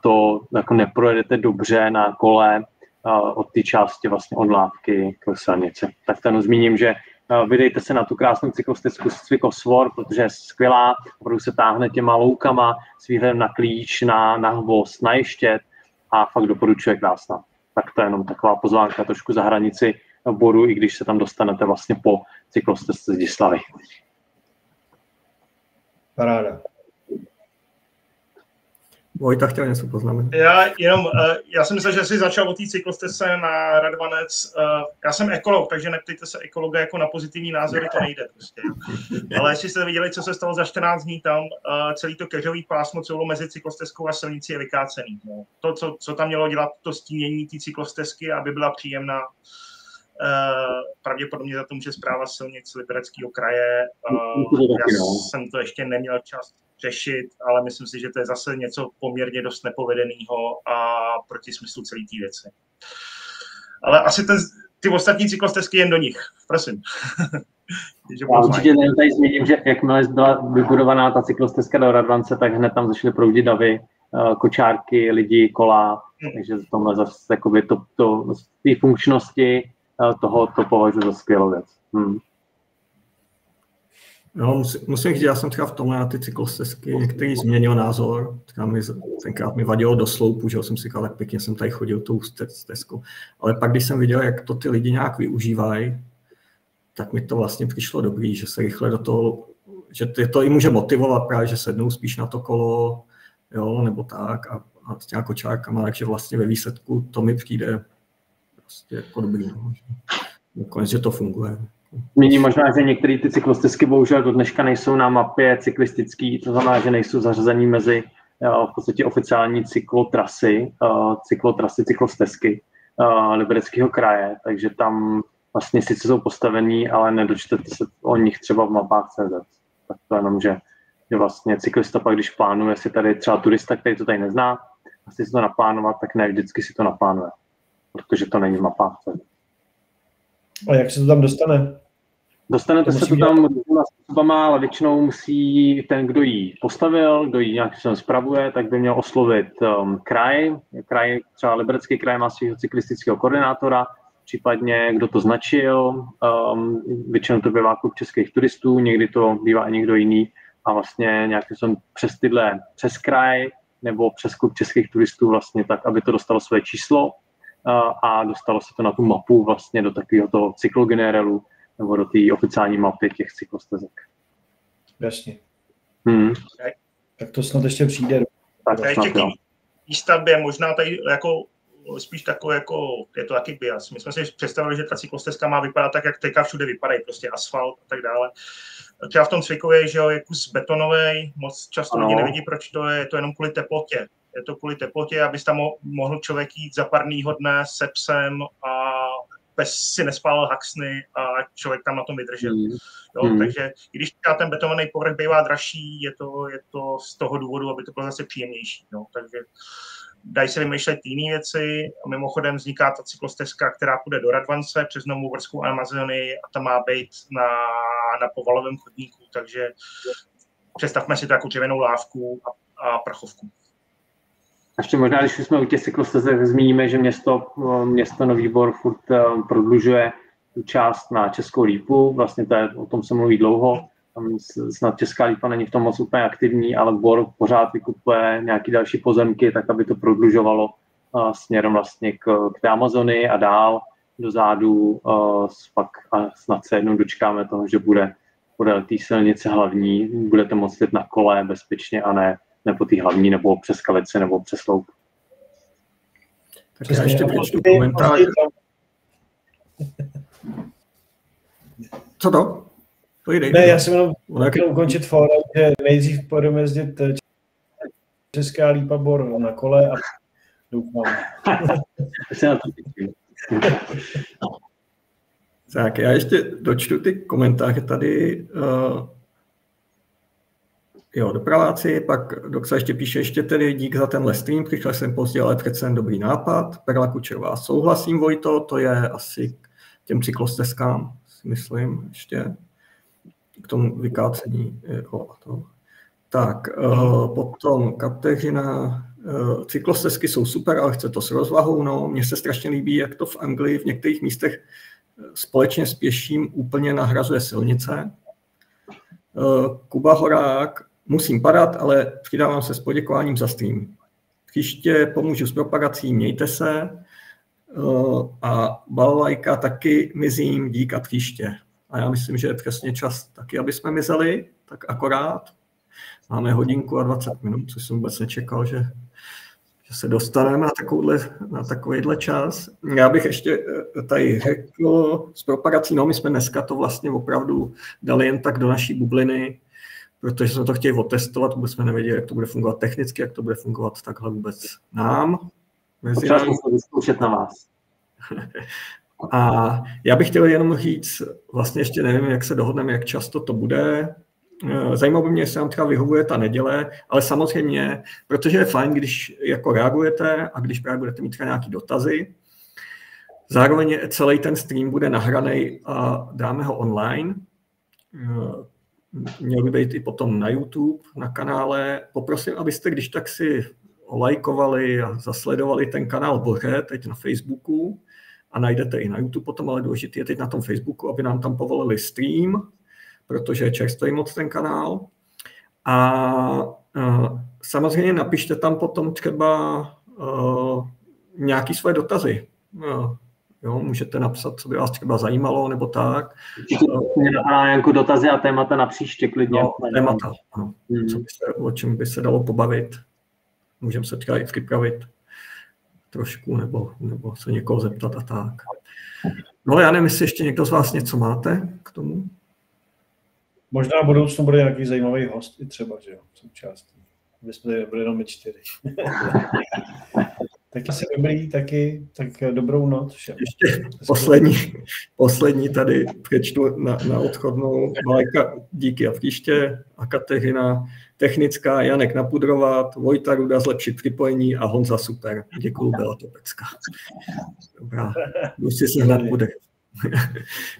to jako neprojedete dobře na kole od té části vlastně od Lávky k silnici. Tak to jenom zmíním, že vydejte se na tu krásnou cyklostezku Cvikov Svor, protože je skvělá, opravdu se táhne těma loukama s výhledem na Klíč, na Hvozd, na Ještěd a fakt doporučuje krásná. Tak to je jenom taková pozvánka trošku za hranici Boru, i když se tam dostanete vlastně po cyklostezce z Dislavy. Paráda. Vojta chtěl něco poznamenat. Já jsem myslel, že jsi začal o té cyklostezce na Radvanec. Já jsem ekolog, takže neptejte se ekologa jako na pozitivní názory, to nejde prostě. Ale jestli jste viděli, co se stalo za 14 dní tam, celý to keřový pásmo, co bylo mezi cyklostezkou a silnicí, je vykácený. No. To, co tam mělo dělat, to stínění té cyklostezky, aby byla příjemná, pravděpodobně za to může správa silnic Libereckého kraje. Já jsem to ještě neměl čas řešit, ale myslím si, že to je zase něco poměrně dost nepovedeného a proti smyslu celé té věci. Ale asi ty ostatní cyklostezky jen do nich. Prosím. Já určitě tady zmíním, že jakmile byla vybudovaná ta cyklostezka do Radvance, tak hned tam začaly proudit davy, kočárky, lidi, kola, takže tomhle zase té funkčnosti to považuji za skvělou věc. No, musím říct, já jsem třeba v tomhle na ty cyklostezky některý změnil názor. Tenkrát mi vadilo do sloupu, že jsem si říkal, tak pěkně jsem tady chodil tou stezkou. Ale pak, když jsem viděl, jak to ty lidi nějak využívají, tak mi to vlastně přišlo dobrý, že se rychle do toho, že to i může motivovat právě, že sednou spíš na to kolo, jo, nebo tak a s těma kočárkama, takže vlastně ve výsledku to mi přijde prostě jako dobrý. Nakonec, že to funguje. Mění možná, že některé ty cyklostezky bohužel do dneška nejsou na mapě cyklistický, to znamená, že nejsou zařazení mezi v podstatě oficiální cyklotrasy, cyklostezky Libereckého kraje, takže tam vlastně sice jsou postavení, ale nedočtete se o nich třeba v mapách CZ. Tak to jenom, že vlastně cyklista pak, když plánuje si tady třeba turista, který to tady nezná, a chce si to naplánovat, tak ne vždycky si to naplánuje, protože to není v mapách CZ. A jak se to tam dostane? Dostanete se to tam různýma způsobama, ale většinou musí ten, kdo ji postavil, kdo ji nějakým způsobem spravuje, tak by měl oslovit kraj. Třeba Liberecký kraj má svého cyklistického koordinátora, případně kdo to značil. Většinou to bývá klub českých turistů, někdy to bývá i někdo jiný. A vlastně nějakým způsobem přes kraj nebo přes klub českých turistů vlastně tak, aby to dostalo své číslo a dostalo se to na tu mapu vlastně do takového toho cyklogenerelu nebo do té oficiální mapy těch cyklostezek. Jasně. Tak to snad ještě přijde. Tak ještě k výstavbě možná tady jako spíš takové jako, je to taky bias. My jsme si představili, že ta cyklostezka má vypadat tak, jak teďka všude vypadají, prostě asfalt a tak dále. Třeba v tom Cvikově, že jo, je kus betonový, moc často lidi nevidí, proč to je to jenom kvůli teplotě. Je to kvůli teplotě, abys tam mohl člověk jít za parnýho dne se psem a pes si nespálil haxny a člověk tam na tom vydržel. Takže i když ten betonovaný povrch bývá dražší, je to z toho důvodu, aby to bylo zase příjemnější. Takže dají se vymýšlet jiné věci. Mimochodem vzniká ta cyklostezka, která půjde do Radvance přes Novou Morskou Amazonii a ta má být na povalovém chodníku, takže představme si to jako dřevěnou lávku a prachovku. Ještě možná, když jsme u těch cyklostezek, zmíníme, že město Nový Bor furt prodlužuje tu část na Českou Lípu, vlastně o tom se mluví dlouho, tam snad Česká Lípa není v tom moc úplně aktivní, ale Bor pořád vykupuje nějaké další pozemky, tak aby to prodlužovalo směrem vlastně k té Amazonii a dál do zádu, pak snad se jednou dočkáme toho, že bude podél té silnice hlavní, budete moct jít na kole bezpečně a ne po té hlavní, nebo přes Skalici, nebo přes Loup. Tak já ještě přečtu komentář. Co to? Ne, já jsem jenom chtěl ukončit fórum, že nejdřív pojedeme jezdit Česká Lípa Bor na kole a doufám. Tak, já ještě dočtu ty komentáře tady. Dopraváci, pak Doxa ještě píše, ještě tedy dík za tenhle stream, přišel jsem pozdě, ale přece jen dobrý nápad. Perla Kučerová, souhlasím, Vojto, to je asi k těm cyklostezkám, si myslím, ještě k tomu vykácení. Tak, potom Kateřina, cyklostezky jsou super, ale chce to s rozvahou, no, mně se strašně líbí, jak to v Anglii v některých místech společně s pěším úplně nahrazuje silnice. Kuba Horák, musím padat, ale přidávám se s poděkováním za stream. Příště pomůžu s propagací, mějte se. A balalajka taky mizím, dík a příště. A já myslím, že je přesně čas taky, aby jsme mizeli, tak akorát. Máme hodinku a 20 minut, což jsem vůbec nečekal, že se dostaneme na takovýhle čas. Já bych ještě tady řekl s propagací, no my jsme dneska to vlastně opravdu dali jen tak do naší bubliny, protože jsme to chtěli otestovat, vůbec jsme nevěděli, jak to bude fungovat technicky, jak to bude fungovat takhle vůbec nám. Potřeba jsme to vyzkoušet na vás. A já bych chtěl jenom říct, vlastně ještě nevím, jak se dohodneme, jak často to bude. Zajímalo by mě, jestli vám třeba vyhovuje ta neděle, ale samozřejmě, protože je fajn, když jako reagujete a když právě budete mít třeba nějaký dotazy. Zároveň celý ten stream bude nahraný a dáme ho online. Měl by být i potom na YouTube, na kanále. Poprosím, abyste když tak si olajkovali a zasledovali ten kanál Boře, teď na Facebooku a najdete i na YouTube potom, ale důležitý je teď na tom Facebooku, aby nám tam povolili stream, protože je čerstvý moc ten kanál. A samozřejmě napište tam potom třeba nějaké své dotazy. Jo, můžete napsat, co by vás třeba zajímalo, nebo tak. Mě napadá jako dotazy a témata na příště klidně. No, témata, ano. O čem by se dalo pobavit. Můžeme se třeba i připravit trošku, nebo se někoho zeptat a tak. No já nevím, jestli ještě někdo z vás něco máte k tomu? Možná v budoucnu bude nějaký zajímavý host i třeba, že jo, součástí. My jsme tady byli jenom my 4. Tak asi dobrý, tak dobrou noc všem. Ještě poslední tady přečtu na odchodnou. Malajka, díky a příště. A Kateřina, technická, Janek napudrovat, Vojta Ruda zlepšit připojení a Honza super. Děkuju, byla to pecka. Dobrá, musí se hned pudr.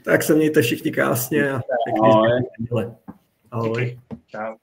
Tak se mějte všichni krásně a pěkný. Ahoj. Ahoj. Čau.